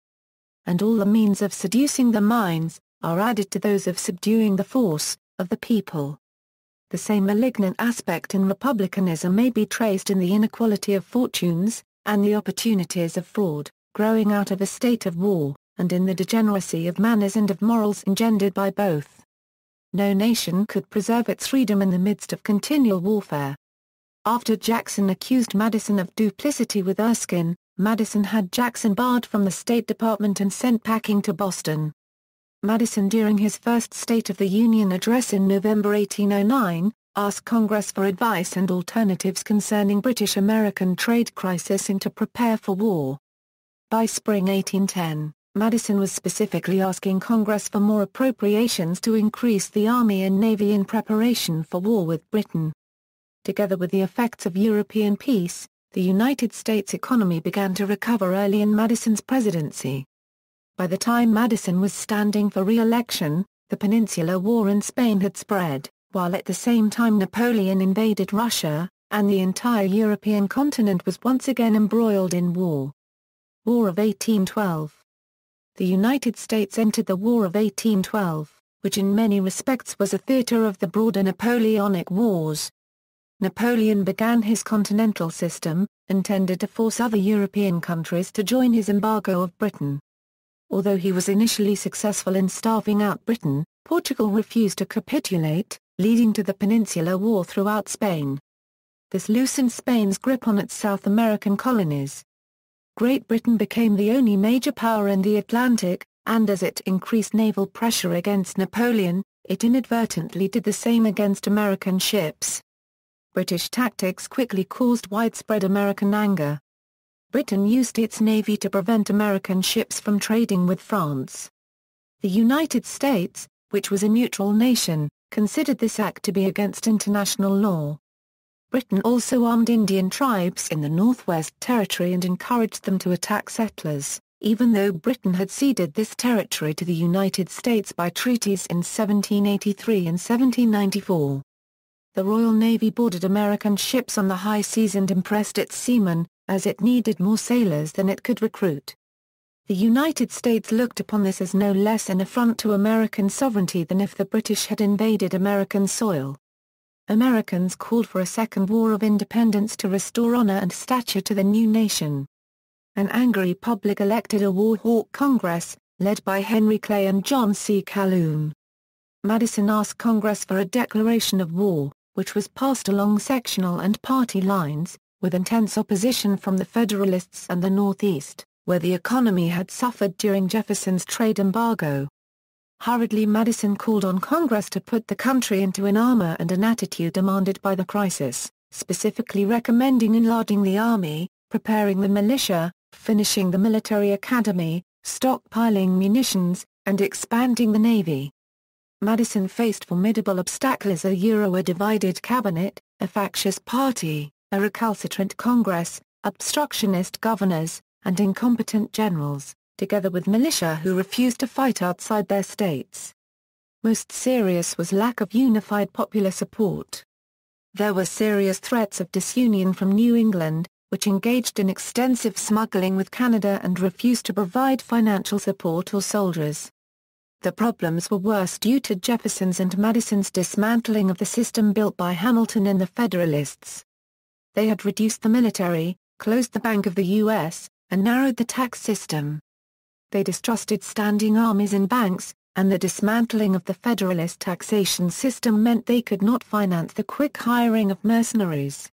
And all the means of seducing the minds, are added to those of subduing the force, of the people." The same malignant aspect in republicanism may be traced in the inequality of fortunes, and the opportunities of fraud, growing out of a state of war, and in the degeneracy of manners and of morals engendered by both. No nation could preserve its freedom in the midst of continual warfare. After Jackson accused Madison of duplicity with Erskine, Madison had Jackson barred from the State Department and sent packing to Boston. Madison, during his first State of the Union address in November 1809, asked Congress for advice and alternatives concerning British-American trade crisis and to prepare for war. By spring 1810, Madison was specifically asking Congress for more appropriations to increase the Army and Navy in preparation for war with Britain. Together with the effects of European peace, the United States economy began to recover early in Madison's presidency. By the time Madison was standing for re-election, the Peninsular War in Spain had spread, while at the same time Napoleon invaded Russia, and the entire European continent was once again embroiled in war. War of 1812. The United States entered the War of 1812, which in many respects was a theater of the broader Napoleonic Wars. Napoleon began his continental system, intended to force other European countries to join his embargo of Britain. Although he was initially successful in starving out Britain, Portugal refused to capitulate, leading to the Peninsular War throughout Spain. This loosened Spain's grip on its South American colonies. Great Britain became the only major power in the Atlantic, and as it increased naval pressure against Napoleon, it inadvertently did the same against American ships. British tactics quickly caused widespread American anger. Britain used its navy to prevent American ships from trading with France. The United States, which was a neutral nation, considered this act to be against international law. Britain also armed Indian tribes in the Northwest Territory and encouraged them to attack settlers, even though Britain had ceded this territory to the United States by treaties in 1783 and 1794. The Royal Navy boarded American ships on the high seas and impressed its seamen, as it needed more sailors than it could recruit. The United States looked upon this as no less an affront to American sovereignty than if the British had invaded American soil. Americans called for a second war of independence to restore honor and stature to the new nation. An angry public elected a war hawk Congress, led by Henry Clay and John C. Calhoun. Madison asked Congress for a declaration of war, which was passed along sectional and party lines, with intense opposition from the Federalists and the Northeast, where the economy had suffered during Jefferson's trade embargo. Hurriedly Madison called on Congress to put the country into an armor and an attitude demanded by the crisis, specifically recommending enlarging the army, preparing the militia, finishing the military academy, stockpiling munitions, and expanding the navy. Madison faced formidable obstacles: a divided cabinet, a factious party, a recalcitrant Congress, obstructionist governors, and incompetent generals, together with militia who refused to fight outside their states. Most serious was lack of unified popular support. There were serious threats of disunion from New England, which engaged in extensive smuggling with Canada and refused to provide financial support or soldiers. The problems were worse due to Jefferson's and Madison's dismantling of the system built by Hamilton and the Federalists. They had reduced the military, closed the Bank of the U.S., and narrowed the tax system. They distrusted standing armies and banks, and the dismantling of the Federalist taxation system meant they could not finance the quick hiring of mercenaries.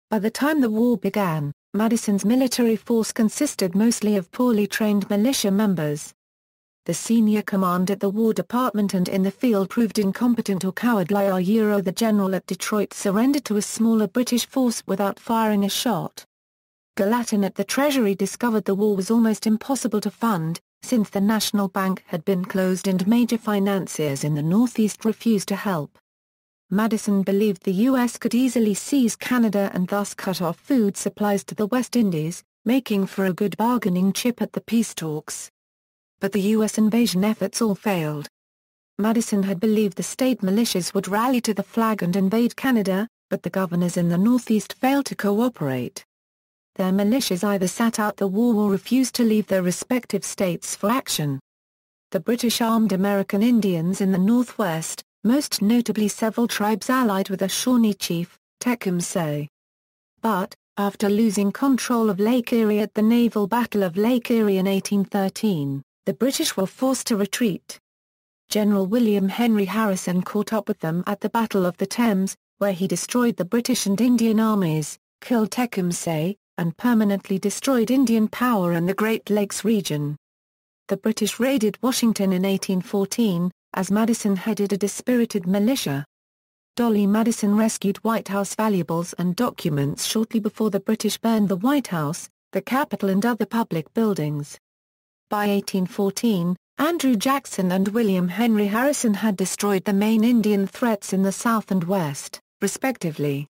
By the time the war began, Madison's military force consisted mostly of poorly trained militia members. The senior command at the War Department and in the field proved incompetent or cowardly. The general at Detroit surrendered to a smaller British force without firing a shot. Gallatin at the Treasury discovered the war was almost impossible to fund, since the National Bank had been closed and major financiers in the Northeast refused to help. Madison believed the U.S. could easily seize Canada and thus cut off food supplies to the West Indies, making for a good bargaining chip at the peace talks. But the U.S. invasion efforts all failed. Madison had believed the state militias would rally to the flag and invade Canada, but the governors in the Northeast failed to cooperate. Their militias either sat out the war or refused to leave their respective states for action. The British armed American Indians in the Northwest, most notably several tribes allied with a Shawnee chief, Tecumseh. But, after losing control of Lake Erie at the naval Battle of Lake Erie in 1813, the British were forced to retreat. General William Henry Harrison caught up with them at the Battle of the Thames, where he destroyed the British and Indian armies, killed Tecumseh, and permanently destroyed Indian power in the Great Lakes region. The British raided Washington in 1814, as Madison headed a dispirited militia. Dolly Madison rescued White House valuables and documents shortly before the British burned the White House, the Capitol and other public buildings. By 1814, Andrew Jackson and William Henry Harrison had destroyed the main Indian threats in the South and West, respectively.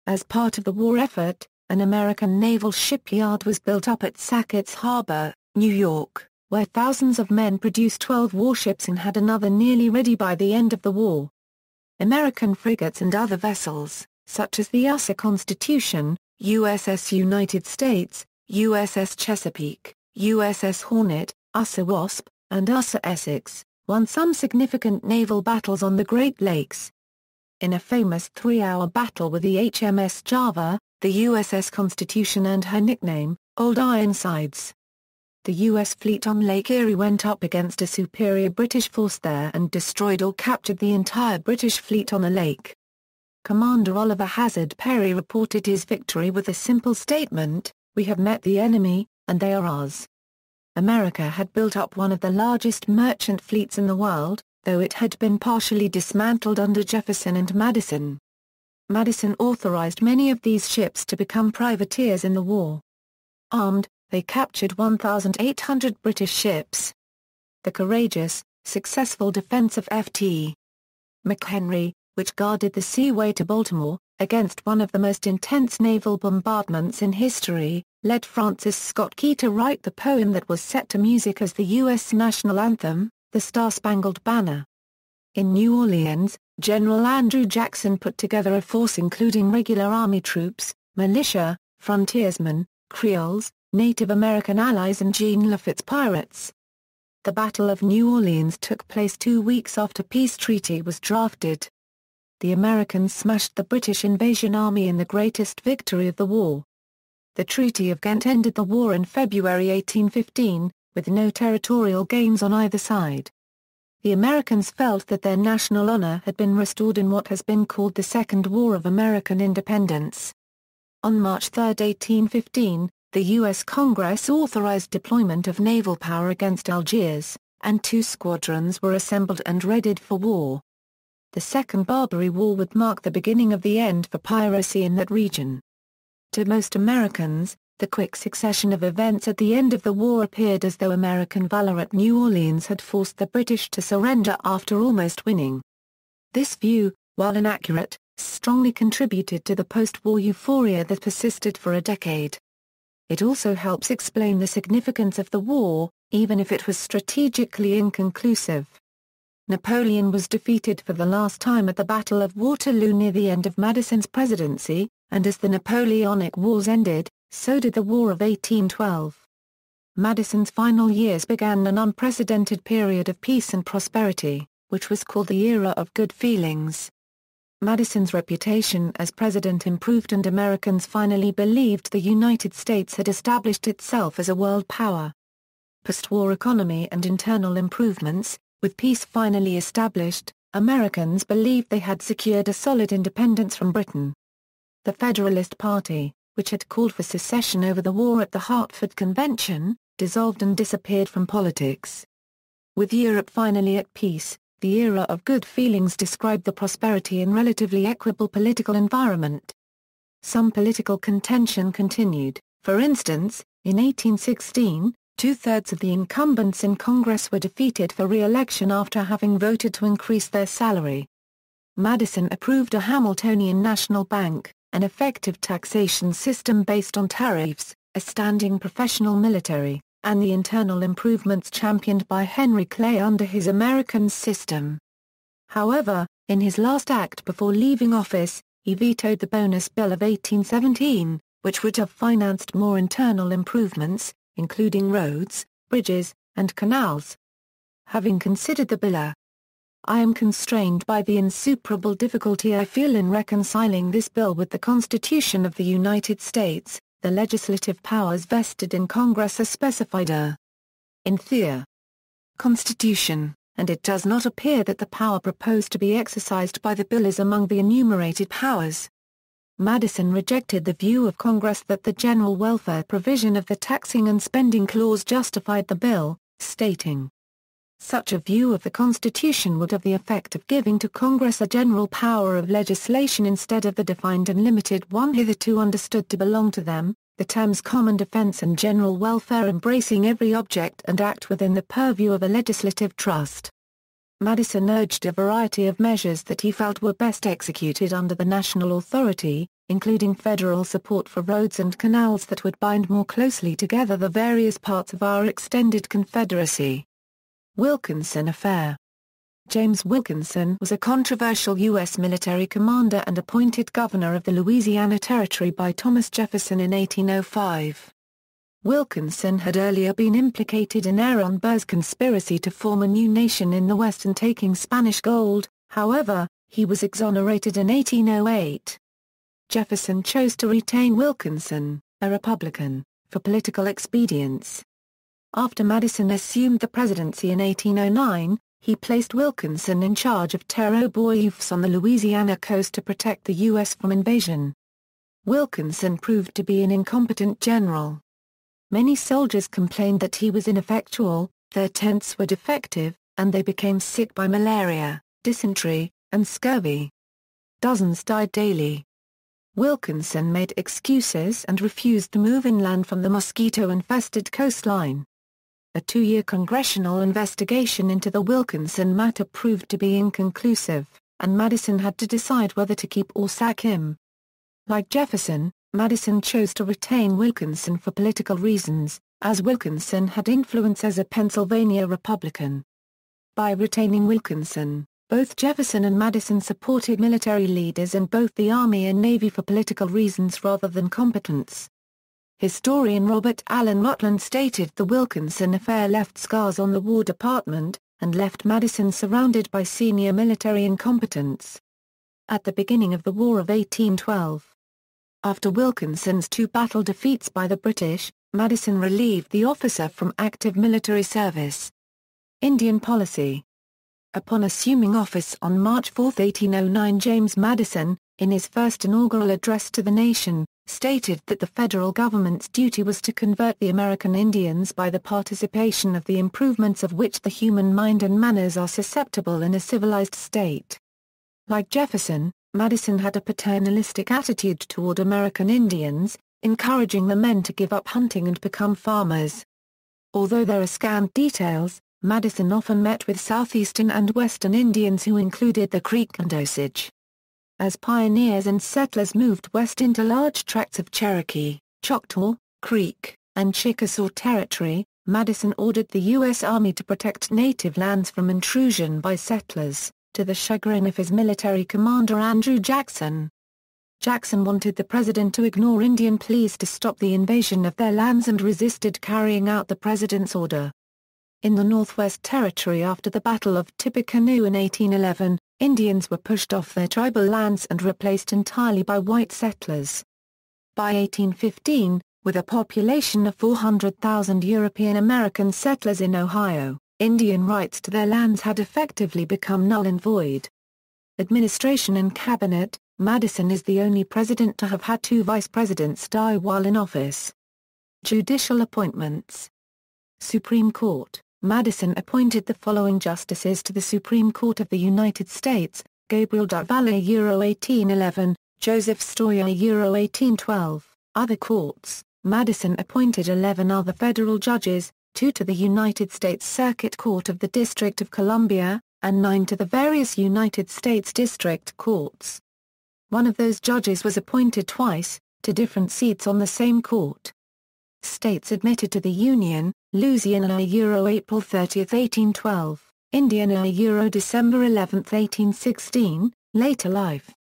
As part of the war effort, an American naval shipyard was built up at Sackett's Harbor, New York, where thousands of men produced 12 warships and had another nearly ready by the end of the war. American frigates and other vessels, such as the USA Constitution, USS United States, USS Chesapeake, USS Hornet, USA Wasp, and USA Essex, won some significant naval battles on the Great Lakes. In a famous 3-hour battle with the HMS Java, the USS Constitution earned her nickname, Old Ironsides. The U.S. fleet on Lake Erie went up against a superior British force there and destroyed or captured the entire British fleet on the lake. Commander Oliver Hazard Perry reported his victory with a simple statement, "We have met the enemy, and they are ours." America had built up one of the largest merchant fleets in the world, though it had been partially dismantled under Jefferson and Madison. Madison authorized many of these ships to become privateers in the war. Armed, they captured 1,800 British ships. The courageous, successful defense of Ft. McHenry, which guarded the seaway to Baltimore, against one of the most intense naval bombardments in history, led Francis Scott Key to write the poem that was set to music as the U.S. national anthem, the Star-Spangled Banner. In New Orleans, General Andrew Jackson put together a force including regular army troops, militia, frontiersmen, Creoles, Native American allies and Jean Lafitte's pirates. The Battle of New Orleans took place 2 weeks after peace treaty was drafted. The Americans smashed the British invasion army in the greatest victory of the war. The Treaty of Ghent ended the war in February 1815, with no territorial gains on either side. The Americans felt that their national honor had been restored in what has been called the Second War of American Independence. On March 3, 1815, the U.S. Congress authorized deployment of naval power against Algiers, and 2 squadrons were assembled and readied for war. The Second Barbary War would mark the beginning of the end for piracy in that region. To most Americans, the quick succession of events at the end of the war appeared as though American valor at New Orleans had forced the British to surrender after almost winning. This view, while inaccurate, strongly contributed to the post-war euphoria that persisted for a decade. It also helps explain the significance of the war, even if it was strategically inconclusive. Napoleon was defeated for the last time at the Battle of Waterloo near the end of Madison's presidency, and as the Napoleonic Wars ended, so did the War of 1812. Madison's final years began an unprecedented period of peace and prosperity, which was called the Era of Good Feelings. Madison's reputation as president improved and Americans finally believed the United States had established itself as a world power. Post-war economy and internal improvements, with peace finally established, Americans believed they had secured a solid independence from Britain. The Federalist Party, which had called for secession over the war at the Hartford Convention, dissolved and disappeared from politics. With Europe finally at peace, the Era of Good Feelings described the prosperity and relatively equitable political environment. Some political contention continued. For instance, in 1816, 2/3 of the incumbents in Congress were defeated for re-election after having voted to increase their salary. Madison approved a Hamiltonian National Bank, an effective taxation system based on tariffs, a standing professional military, and the internal improvements championed by Henry Clay under his American system. However, in his last act before leaving office, he vetoed the Bonus Bill of 1817, which would have financed more internal improvements, including roads, bridges, and canals. Having considered the bill, I am constrained by the insuperable difficulty I feel in reconciling this bill with the Constitution of the United States. The legislative powers vested in Congress are specified in the Constitution, and it does not appear that the power proposed to be exercised by the bill is among the enumerated powers. Madison rejected the view of Congress that the general welfare provision of the taxing and spending clause justified the bill, stating, "Such a view of the Constitution would have the effect of giving to Congress a general power of legislation instead of the defined and limited one hitherto understood to belong to them, the terms common defense and general welfare embracing every object and act within the purview of a legislative trust." Madison urged a variety of measures that he felt were best executed under the national authority, including federal support for roads and canals that would bind more closely together the various parts of our extended Confederacy. Wilkinson Affair. James Wilkinson was a controversial U.S. military commander and appointed governor of the Louisiana Territory by Thomas Jefferson in 1805. Wilkinson had earlier been implicated in Aaron Burr's conspiracy to form a new nation in the West and taking Spanish gold, however, he was exonerated in 1808. Jefferson chose to retain Wilkinson, a Republican, for political expedience. After Madison assumed the presidency in 1809, he placed Wilkinson in charge of terror buoys on the Louisiana coast to protect the U.S. from invasion. Wilkinson proved to be an incompetent general. Many soldiers complained that he was ineffectual, their tents were defective, and they became sick by malaria, dysentery, and scurvy. Dozens died daily. Wilkinson made excuses and refused to move inland from the mosquito-infested coastline. A 2-year congressional investigation into the Wilkinson matter proved to be inconclusive, and Madison had to decide whether to keep or sack him. Like Jefferson, Madison chose to retain Wilkinson for political reasons, as Wilkinson had influence as a Pennsylvania Republican. By retaining Wilkinson, both Jefferson and Madison supported military leaders in both the Army and Navy for political reasons rather than competence. Historian Robert Allen Rutland stated the Wilkinson Affair left scars on the War Department, and left Madison surrounded by senior military incompetents. At the beginning of the War of 1812, after Wilkinson's two battle defeats by the British, Madison relieved the officer from active military service. Indian policy. Upon assuming office on March 4, 1809, James Madison, in his first inaugural address to the nation, stated that the federal government's duty was to convert the American Indians by the participation of the improvements of which the human mind and manners are susceptible in a civilized state. Like Jefferson, Madison had a paternalistic attitude toward American Indians, encouraging the men to give up hunting and become farmers. Although there are scant details, Madison often met with southeastern and western Indians who included the Creek and Osage. As pioneers and settlers moved west into large tracts of Cherokee, Choctaw, Creek, and Chickasaw territory, Madison ordered the U.S. Army to protect native lands from intrusion by settlers, to the chagrin of his military commander Andrew Jackson. Jackson wanted the president to ignore Indian pleas to stop the invasion of their lands and resisted carrying out the president's order. In the Northwest Territory after the Battle of Tippecanoe in 1811, Indians were pushed off their tribal lands and replaced entirely by white settlers. By 1815, with a population of 400,000 European American settlers in Ohio, Indian rights to their lands had effectively become null and void. Administration and Cabinet. Madison is the only president to have had two vice presidents die while in office. Judicial appointments. Supreme Court. Madison appointed the following justices to the Supreme Court of the United States: Gabriel Duvall Euro 1811, Joseph Stoyer Euro 1812. Other courts. Madison appointed 11 other federal judges, 2 to the United States Circuit Court of the District of Columbia, and 9 to the various United States District Courts. One of those judges was appointed twice, to different seats on the same court. States admitted to the Union: Louisiana Euro April 30, 1812, Indiana Euro December 11, 1816, later life.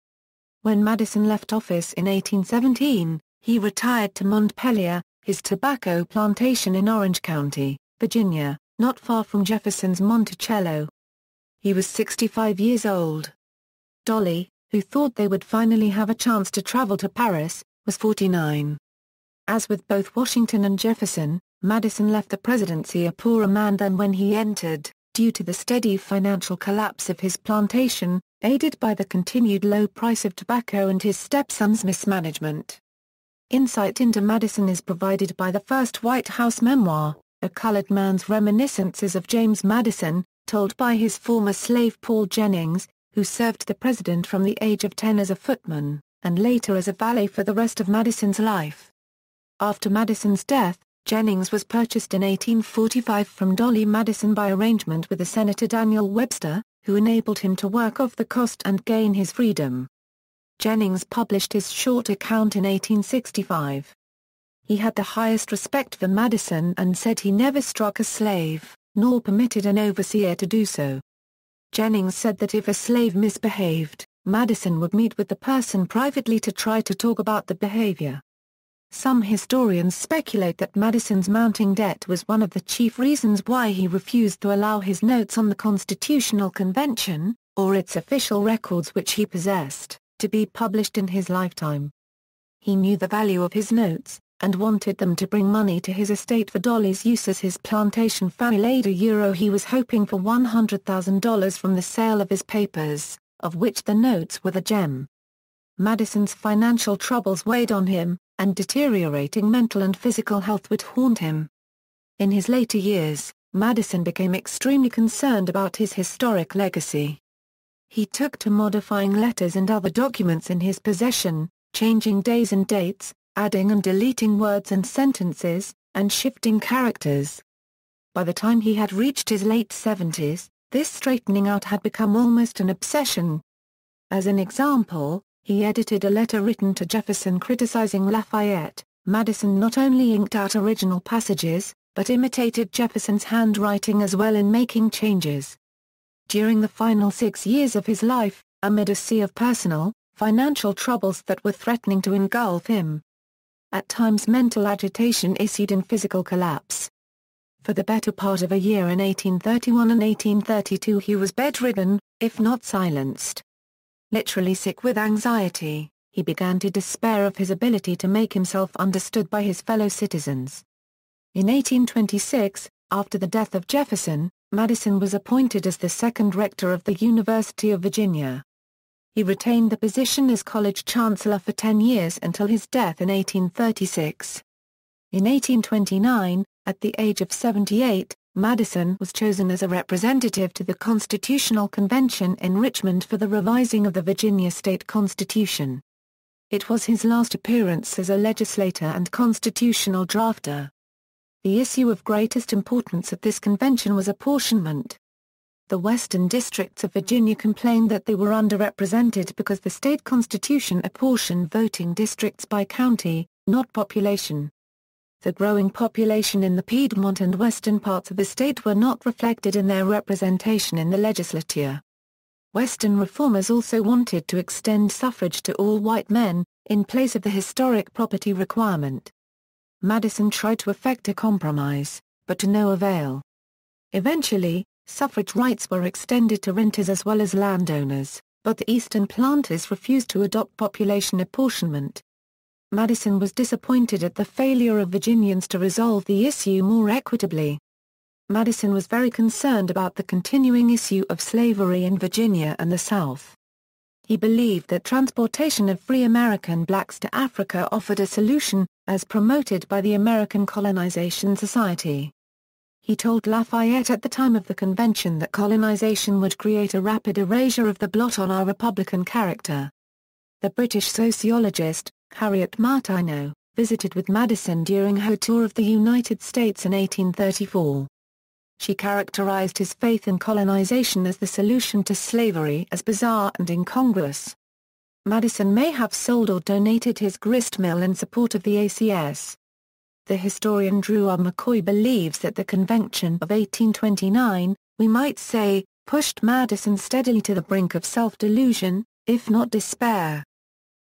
When Madison left office in 1817, he retired to Montpelier, his tobacco plantation in Orange County, Virginia, not far from Jefferson's Monticello. He was 65 years old. Dolly, who thought they would finally have a chance to travel to Paris, was 49. As with both Washington and Jefferson, Madison left the presidency a poorer man than when he entered, due to the steady financial collapse of his plantation, aided by the continued low price of tobacco and his stepson's mismanagement. Insight into Madison is provided by the first White House memoir, A Colored Man's Reminiscences of James Madison, told by his former slave Paul Jennings, who served the president from the age of 10 as a footman, and later as a valet for the rest of Madison's life. After Madison's death, Jennings was purchased in 1845 from Dolly Madison by arrangement with the Senator Daniel Webster, who enabled him to work off the cost and gain his freedom. Jennings published his short account in 1865. He had the highest respect for Madison and said he never struck a slave, nor permitted an overseer to do so. Jennings said that if a slave misbehaved, Madison would meet with the person privately to try to talk about the behavior. Some historians speculate that Madison's mounting debt was one of the chief reasons why he refused to allow his notes on the Constitutional Convention, or its official records which he possessed, to be published in his lifetime. He knew the value of his notes, and wanted them to bring money to his estate for Dolly's use as his plantation family. He was hoping for $100,000 from the sale of his papers, of which the notes were the gem. Madison's financial troubles weighed on him, and deteriorating mental and physical health would haunt him. In his later years, Madison became extremely concerned about his historic legacy. He took to modifying letters and other documents in his possession, changing days and dates, adding and deleting words and sentences, and shifting characters. By the time he had reached his late 70s, this straightening out had become almost an obsession. As an example, he edited a letter written to Jefferson criticizing Lafayette. Madison not only inked out original passages, but imitated Jefferson's handwriting as well in making changes. During the final 6 years of his life, amid a sea of personal, financial troubles that were threatening to engulf him, at times mental agitation issued in physical collapse. For the better part of a year in 1831 and 1832 he was bedridden, if not silenced. Literally sick with anxiety, he began to despair of his ability to make himself understood by his fellow citizens. In 1826, after the death of Jefferson, Madison was appointed as the second rector of the University of Virginia. He retained the position as college chancellor for 10 years until his death in 1836. In 1829, at the age of 78, Madison was chosen as a representative to the Constitutional Convention in Richmond for the revising of the Virginia state constitution. It was his last appearance as a legislator and constitutional drafter. The issue of greatest importance at this convention was apportionment. The western districts of Virginia complained that they were underrepresented because the state constitution apportioned voting districts by county, not population. The growing population in the Piedmont and western parts of the state were not reflected in their representation in the legislature. Western reformers also wanted to extend suffrage to all white men, in place of the historic property requirement. Madison tried to effect a compromise, but to no avail. Eventually, suffrage rights were extended to renters as well as landowners, but the eastern planters refused to adopt population apportionment. Madison was disappointed at the failure of Virginians to resolve the issue more equitably. Madison was very concerned about the continuing issue of slavery in Virginia and the South. He believed that transportation of free American blacks to Africa offered a solution, as promoted by the American Colonization Society. He told Lafayette at the time of the convention that colonization would create a rapid erasure of the blot on our Republican character. The British sociologist, Harriet Martineau, visited with Madison during her tour of the United States in 1834. She characterized his faith in colonization as the solution to slavery as bizarre and incongruous. Madison may have sold or donated his grist mill in support of the ACS. The historian Drew R. McCoy believes that the Convention of 1829, we might say, pushed Madison steadily to the brink of self-delusion, if not despair.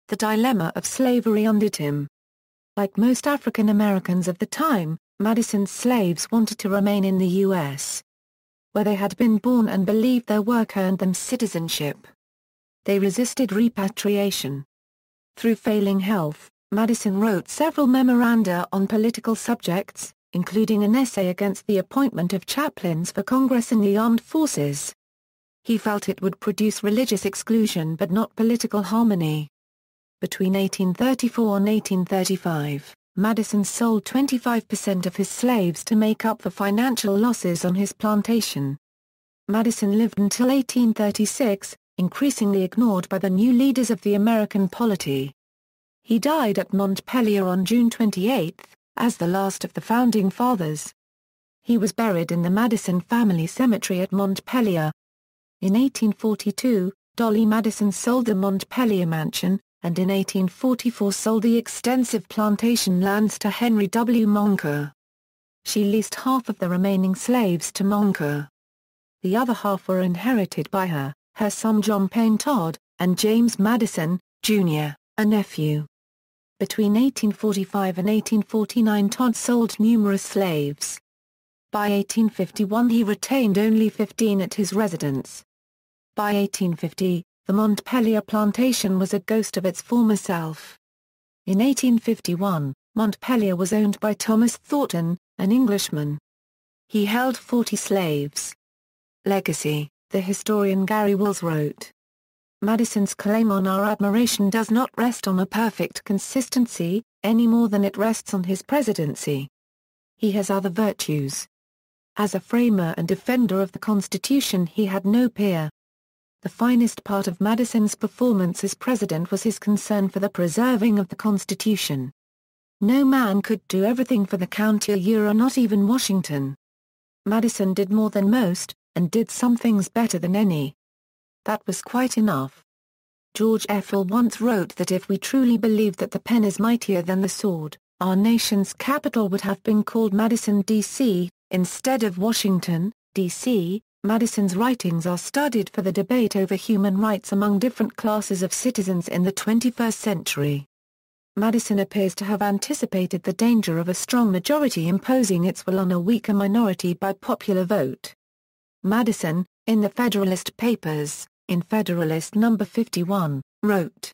The dilemma of slavery undid him. Like most African Americans of the time, Madison's slaves wanted to remain in the U.S., where they had been born and believed their work earned them citizenship. They resisted repatriation. Through failing health, Madison wrote several memoranda on political subjects, including an essay against the appointment of chaplains for Congress and the armed forces. He felt it would produce religious exclusion but not political harmony. Between 1834 and 1835, Madison sold 25% of his slaves to make up for financial losses on his plantation. Madison lived until 1836, increasingly ignored by the new leaders of the American polity. He died at Montpelier on June 28, as the last of the Founding Fathers. He was buried in the Madison family cemetery at Montpelier. In 1842, Dolly Madison sold the Montpelier mansion, and in 1844 sold the extensive plantation lands to Henry W. Moncure. She leased half of the remaining slaves to Moncure. The other half were inherited by her son John Payne Todd, and James Madison, Jr., a nephew. Between 1845 and 1849 Todd sold numerous slaves. By 1851 he retained only 15 at his residence. By 1850, the Montpelier plantation was a ghost of its former self. In 1851, Montpelier was owned by Thomas Thornton, an Englishman. He held 40 slaves. Legacy, the historian Gary Wills wrote. Madison's claim on our admiration does not rest on a perfect consistency, any more than it rests on his presidency. He has other virtues. As a framer and defender of the Constitution he had no peer. The finest part of Madison's performance as president was his concern for the preserving of the Constitution. No man could do everything for the county, not even Washington. Madison did more than most, and did some things better than any. That was quite enough. George Ethel once wrote that if we truly believed that the pen is mightier than the sword, our nation's capital would have been called Madison, D.C., instead of Washington, D.C., Madison's writings are studied for the debate over human rights among different classes of citizens in the 21st century. Madison appears to have anticipated the danger of a strong majority imposing its will on a weaker minority by popular vote. Madison, in the Federalist Papers, in Federalist No. 51, wrote,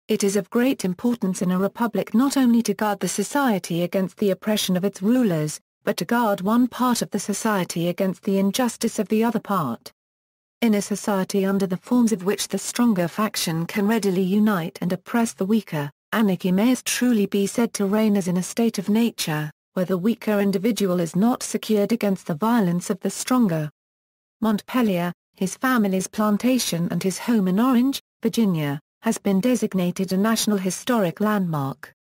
"It is of great importance in a republic not only to guard the society against the oppression of its rulers, but to guard one part of the society against the injustice of the other part. In a society under the forms of which the stronger faction can readily unite and oppress the weaker, anarchy may as truly be said to reign as in a state of nature, where the weaker individual is not secured against the violence of the stronger." Montpelier, his family's plantation and his home in Orange, Virginia, has been designated a National Historic Landmark.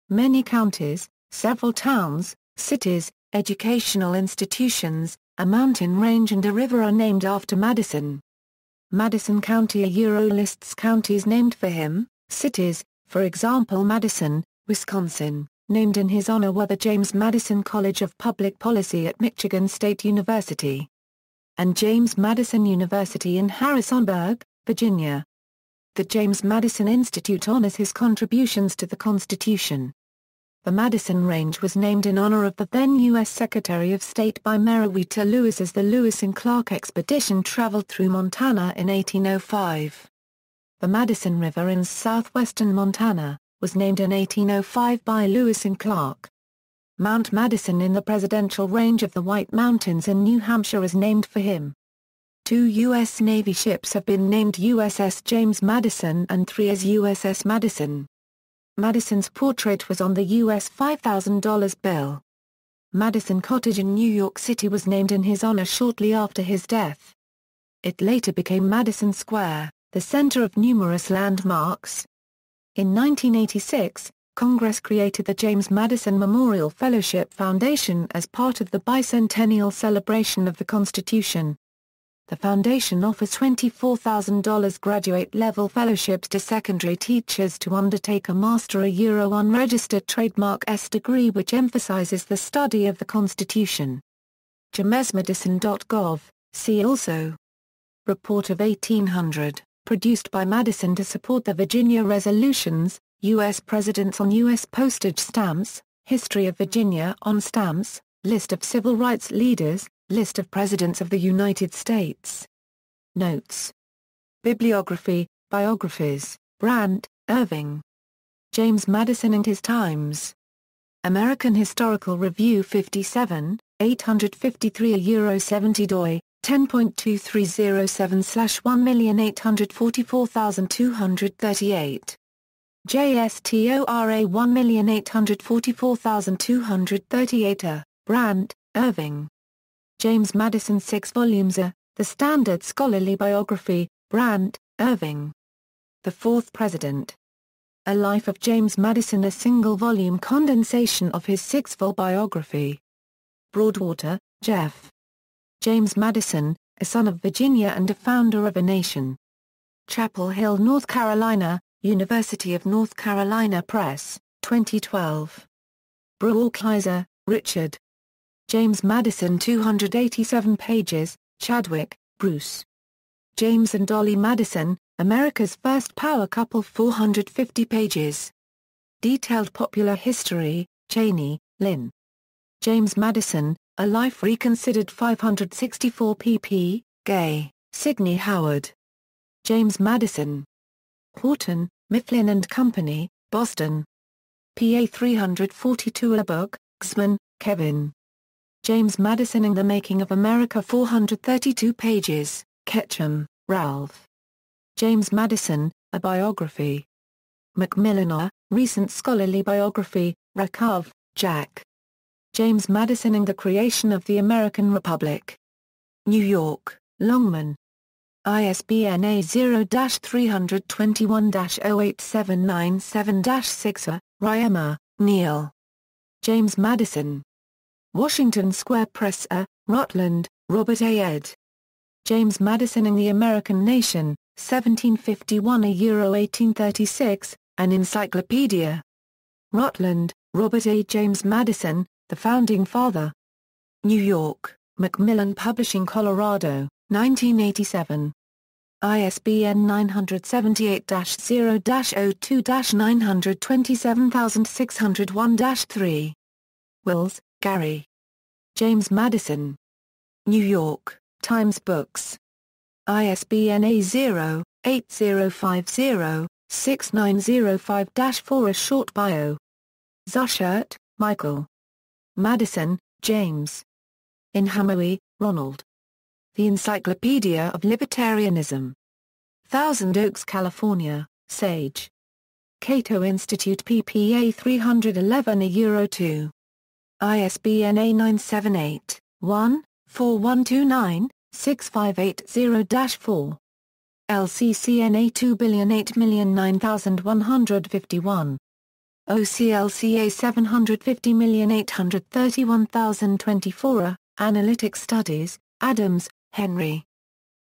Many counties, several towns, cities, educational institutions, a mountain range and a river are named after Madison. Madison County lists counties named for him, cities, for example Madison, Wisconsin, named in his honor were the James Madison College of Public Policy at Michigan State University, and James Madison University in Harrisonburg, Virginia. The James Madison Institute honors his contributions to the Constitution. The Madison Range was named in honor of the then U.S. Secretary of State by Meriwether Lewis as the Lewis and Clark expedition traveled through Montana in 1805. The Madison River in southwestern Montana was named in 1805 by Lewis and Clark. Mount Madison in the Presidential Range of the White Mountains in New Hampshire is named for him. 2 U.S. Navy ships have been named USS James Madison and 3 as USS Madison. Madison's portrait was on the U.S. $5,000 bill. Madison Cottage in New York City was named in his honor shortly after his death. It later became Madison Square, the center of numerous landmarks. In 1986, Congress created the James Madison Memorial Fellowship Foundation as part of the bicentennial celebration of the Constitution. The foundation offers $24,000 graduate-level fellowships to secondary teachers to undertake a Master/Unregistered Trademark S degree which emphasizes the study of the Constitution. jamesmadison.gov, see also. Report of 1800, produced by Madison to support the Virginia Resolutions, U.S. Presidents on U.S. postage stamps, History of Virginia on stamps, List of civil rights leaders, List of Presidents of the United States. Notes. Bibliography, Biographies, Brandt, Irving. James Madison and His Times. American Historical Review 57, 853 Euro 70 doi, 10.23077/1844238. JSTORA 1844238 Brandt, Irving. James Madison 6 volumes The Standard Scholarly Biography, Brandt, Irving. The Fourth President. A Life of James Madison, a single-volume condensation of his 6-vol biography. Broadwater, Jeff. James Madison, a son of Virginia and a founder of a nation. Chapel Hill, North Carolina, University of North Carolina Press, 2012. Brookhiser, Richard. James Madison 287 pages, Chadwick, Bruce. James and Dolly Madison, America's First Power Couple 450 pages. Detailed Popular History, Cheney, Lynn. James Madison, A Life Reconsidered 564 pp, Gay, Sidney Howard. James Madison. Horton, Mifflin and Company, Boston. PA 342 A book, Xman, Kevin. James Madison and the Making of America 432 pages, Ketchum, Ralph. James Madison, A Biography. Macmillan, Recent Scholarly Biography, Rakov, Jack. James Madison and the Creation of the American Republic. New York, Longman. ISBN A0-321-08797-6 Riemer, Neil. James Madison. Washington Square Press. Rutland, Robert A. ed. James Madison and the American Nation, 1751 Euro 1836, An Encyclopedia. Rutland, Robert A. James Madison, The Founding Father. New York, Macmillan Publishing, Colorado, 1987. ISBN 978-0-02-927601-3. Wills, Gary. James Madison. New York, Times Books. ISBN A0-8050-6905-4. A short bio. Zuchert, Michael. Madison, James. Inhamoui, Ronald. The Encyclopedia of Libertarianism. Thousand Oaks, California, Sage. Cato Institute PPA 311 A-2. ISBN A978-1-4129-6580-4. LCCN A208009151. OCLCA 750831024. Analytic Studies, Adams, Henry.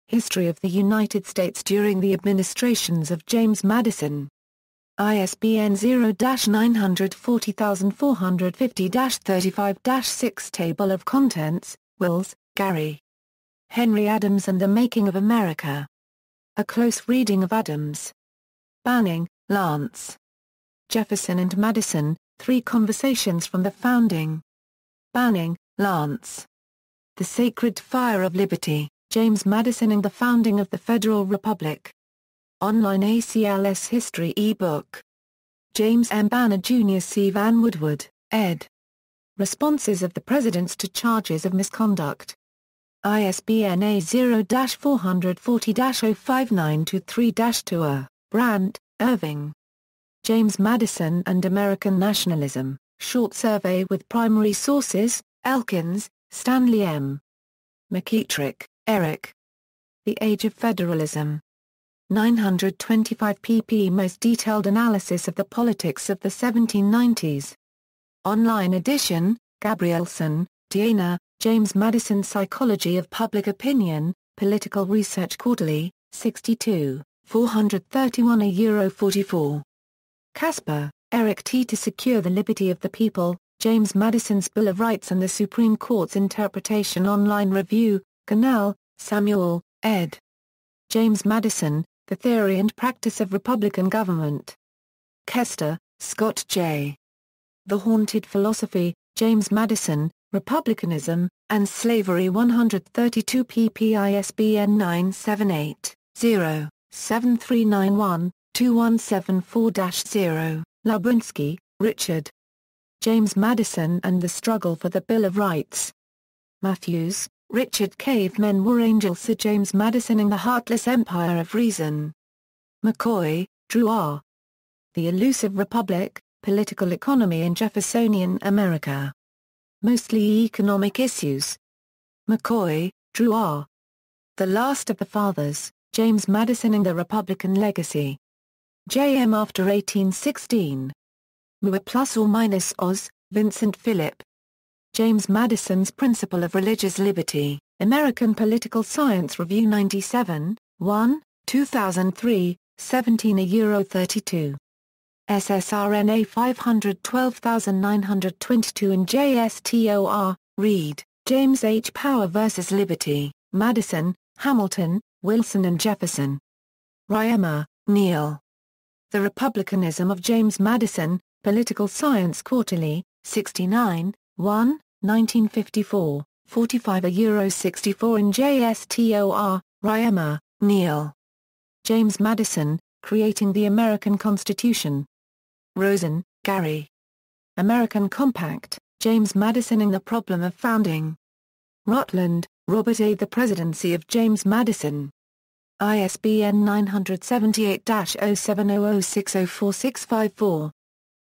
History of the United States during the administrations of James Madison. ISBN 0-940450-35-6. Table of Contents, Wills, Gary. Henry Adams and the Making of America. A Close Reading of Adams. Banning, Lance. Jefferson and Madison, Three Conversations from the Founding. Banning, Lance. The Sacred Fire of Liberty, James Madison and the Founding of the Federal Republic. Online ACLS History e-book. James M. Banner Jr. C. Van Woodward, ed. Responses of the Presidents to Charges of Misconduct. ISBN A0-440-05923-2. Brandt, Irving. James Madison and American Nationalism, Short Survey with Primary Sources, Elkins, Stanley M. McKetrick, Eric. The Age of Federalism. 925 pp. Most detailed analysis of the politics of the 1790s. Online edition, Gabrielson, Diana, James Madison Psychology of Public Opinion, Political Research Quarterly, 62, 431 A-44. Casper, Eric T. To Secure the Liberty of the People, James Madison's Bill of Rights and the Supreme Court's Interpretation. Online Review, Cannell, Samuel, ed. James Madison, The Theory and Practice of Republican Government. Kester, Scott J. The Haunted Philosophy, James Madison, Republicanism, and Slavery. 132 pp. ISBN 978-0-7391-2174-0. Labrinsky, Richard. James Madison and the Struggle for the Bill of Rights. Matthews, Richard. Cavemen War Angels. Sir James Madison and the Heartless Empire of Reason. McCoy, Drew R. The Elusive Republic, Political Economy in Jeffersonian America. Mostly Economic Issues. McCoy, Drew R. The Last of the Fathers, James Madison and the Republican Legacy. J.M. After 1816. Mua plus or minus Oz, Vincent Philip. James Madison's Principle of Religious Liberty, American Political Science Review 97, 1, 2003, 17 A-32. SSRNA 512922 and JSTOR, Reed, James H. Power vs. Liberty, Madison, Hamilton, Wilson and Jefferson. Riemer, Neil. The Republicanism of James Madison, Political Science Quarterly, 69, 1, 1954, 45 A-64 in JSTOR, Riemer, Neil. James Madison, Creating the American Constitution. Rosen, Gary. American Compact, James Madison and the Problem of Founding. Rutland, Robert A. The Presidency of James Madison. ISBN 978-0700604654.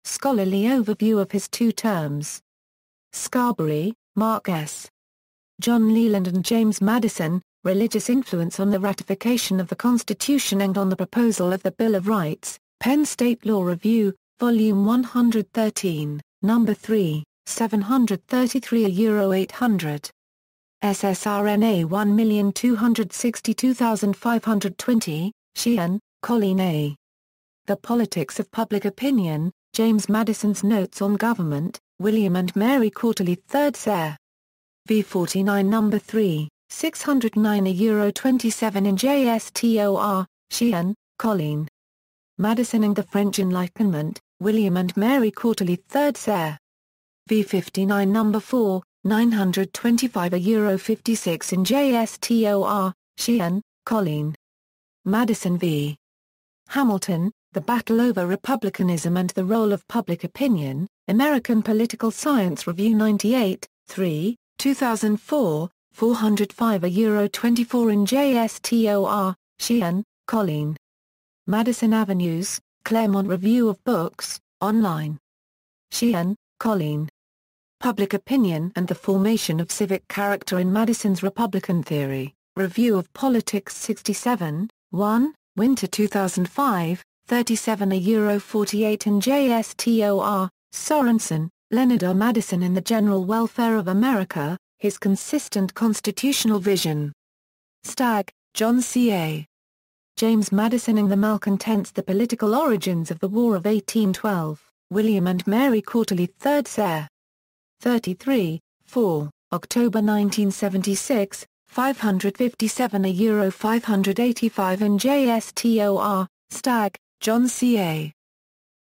Scholarly Overview of His Two Terms. Scarberry, Mark S. John Leland and James Madison, Religious Influence on the Ratification of the Constitution and on the Proposal of the Bill of Rights, Penn State Law Review, Volume 113, No. 3, 733 A-800. SSRNA 1262520, Sheehan, Colleen A. The Politics of Public Opinion, James Madison's Notes on Government, William and Mary Quarterly 3rd Ser. V49 No. 3, 609 €27 in JSTOR, Sheehan, Colleen. Madison and the French Enlightenment, William and Mary Quarterly 3rd Ser. V59 No. 4, 925 €56 in JSTOR, Sheehan, Colleen. Madison v. Hamilton, The Battle Over Republicanism and the Role of Public Opinion, American Political Science Review 98, 3, 2004, 405 €24 in JSTOR, Sheehan, Colleen. Madison Avenues, Claremont Review of Books, online. Sheehan, Colleen. Public Opinion and the Formation of Civic Character in Madison's Republican Theory, Review of Politics 67, 1, Winter 2005, 37 €48 in JSTOR, Sorensen, Leonard R. Madison in the General Welfare of America, His Consistent Constitutional Vision. Stagg, John C. A. James Madison in the Malcontents, The Political Origins of the War of 1812, William and Mary Quarterly 3rd Ser. 33, 4, October 1976, 557 €585 in JSTOR, Stagg, John C. A.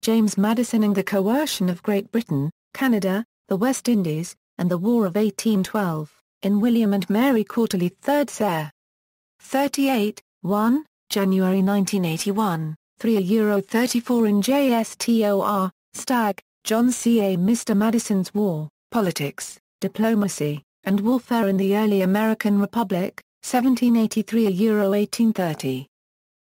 James Madison in the Coercion of Great Britain, Canada, the West Indies, and the War of 1812, in William and Mary Quarterly 3rd Ser. 38, 1, January 1981, 3 €34 in JSTOR, Stagg, John C. A. Mr. Madison's War, Politics, Diplomacy, and Warfare in the Early American Republic, 1783 €1830.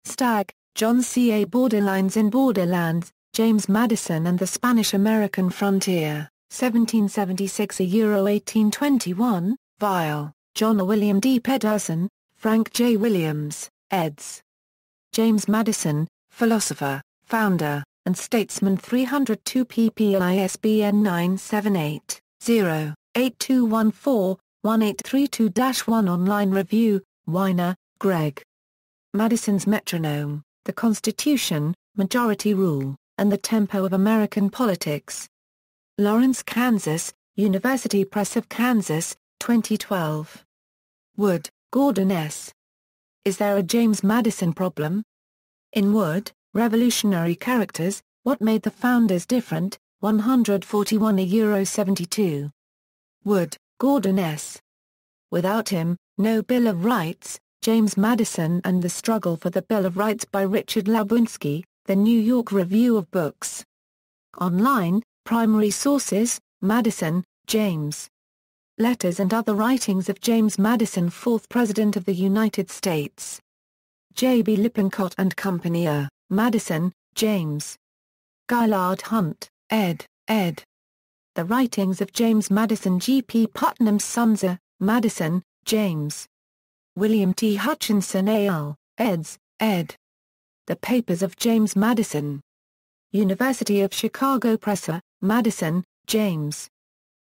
Stagg, John C. A. Borderlines in Borderlands, James Madison and the Spanish-American Frontier, 1776 €1821, Vial, John or William D. Pedersen, Frank J. Williams, eds. James Madison, Philosopher, Founder, and Statesman 302 pp. ISBN 978-0-8214-1832-1 Online review, Weiner, Greg. Madison's Metronome, The Constitution, Majority Rule, and the Tempo of American Politics. Lawrence, Kansas, University Press of Kansas, 2012. Wood, Gordon S. Is There a James Madison Problem? In Wood, Revolutionary Characters, What Made the Founders Different, 141 €72. Wood, Gordon S. Without Him, No Bill of Rights, James Madison and the Struggle for the Bill of Rights by Richard Labwinski, The New York Review of Books. Online, primary sources, Madison, James. Letters and Other Writings of James Madison, 4th President of the United States. J. B. Lippincott and Company. Madison, James. Gaillard Hunt, ed. The Writings of James Madison. G. P. Putnam's Sons. Madison, James. William T. Hutchinson al., eds. ed. The Papers of James Madison. University of Chicago Press. Madison, James.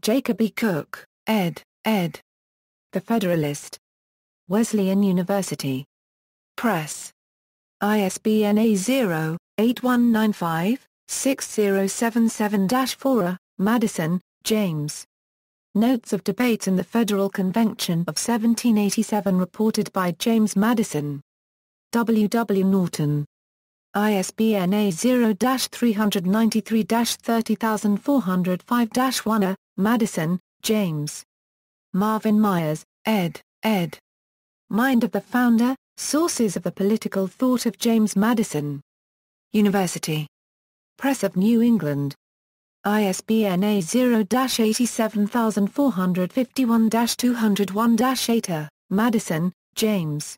Jacob E. Cook, ed. The Federalist. Wesleyan University Press. ISBN A0-8195-6077-4. Madison, James. Notes of Debates in the Federal Convention of 1787 reported by James Madison. W. W. Norton. ISBN A0-393-30405-1. Madison, James. Marvin Myers, ed. Mind of the Founder, Sources of the Political Thought of James Madison. University Press of New England. ISBN A0-87451-201-8. Madison, James.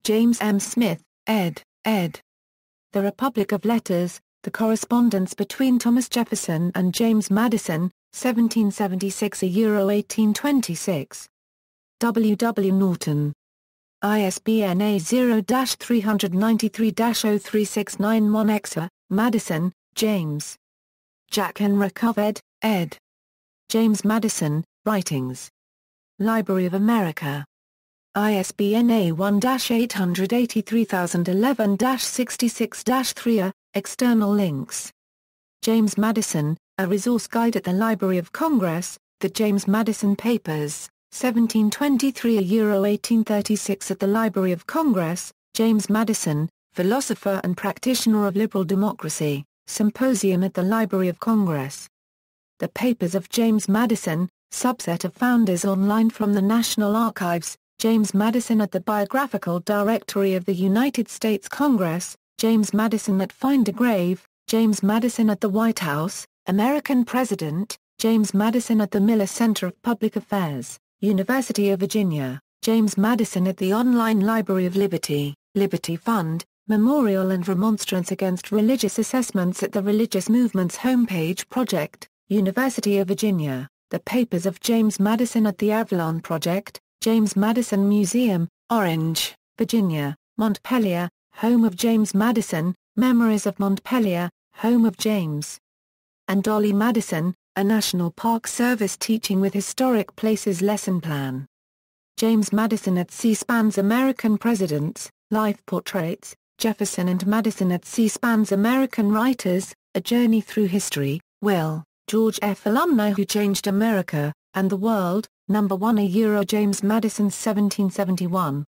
James M. Smith, ed. The Republic of Letters, The Correspondence Between Thomas Jefferson and James Madison, 1776 1826. W. W. Norton. ISBN A0-393-03691-X. Madison, James. Jack Henry Coved, ed. James Madison, Writings. Library of America. ISBN A1-883011-66-3. External links. James Madison, A Resource Guide at the Library of Congress, The James Madison Papers, 1723–1836 at the Library of Congress, James Madison, philosopher and practitioner of liberal democracy, Symposium at the Library of Congress. The Papers of James Madison, subset of Founders online from the National Archives, James Madison at the Biographical Directory of the United States Congress, James Madison at Find a Grave, James Madison at the White House, American President, James Madison at the Miller Center of Public Affairs, University of Virginia, James Madison at the Online Library of Liberty, Liberty Fund, Memorial and Remonstrance Against Religious Assessments at the Religious Movement's Homepage Project, University of Virginia, The Papers of James Madison at the Avalon Project, James Madison Museum, Orange, Virginia, Montpelier, home of James Madison, Memories of Montpelier, home of James and Dolly Madison, a National Park Service Teaching with Historic Places lesson plan. James Madison at C-SPAN's American Presidents, Life Portraits, Jefferson and Madison at C-SPAN's American Writers, A Journey Through History, Will, George F. Alumni Who Changed America, and the World, No. 1 James Madison 1771.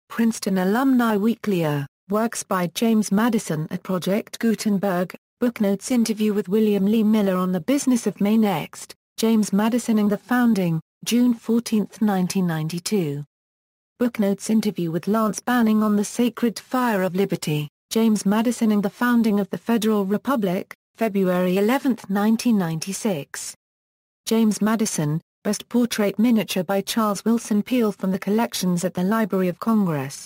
Princeton Alumni Weekly Works by James Madison at Project Gutenberg, Booknotes Interview with William Lee Miller on the Business of May Next, James Madison and the Founding, June 14, 1992. Booknotes Interview with Lance Banning on the Sacred Fire of Liberty, James Madison and the Founding of the Federal Republic, February 11, 1996. James Madison, Bust Portrait Miniature by Charles Wilson Peale from the collections at the Library of Congress.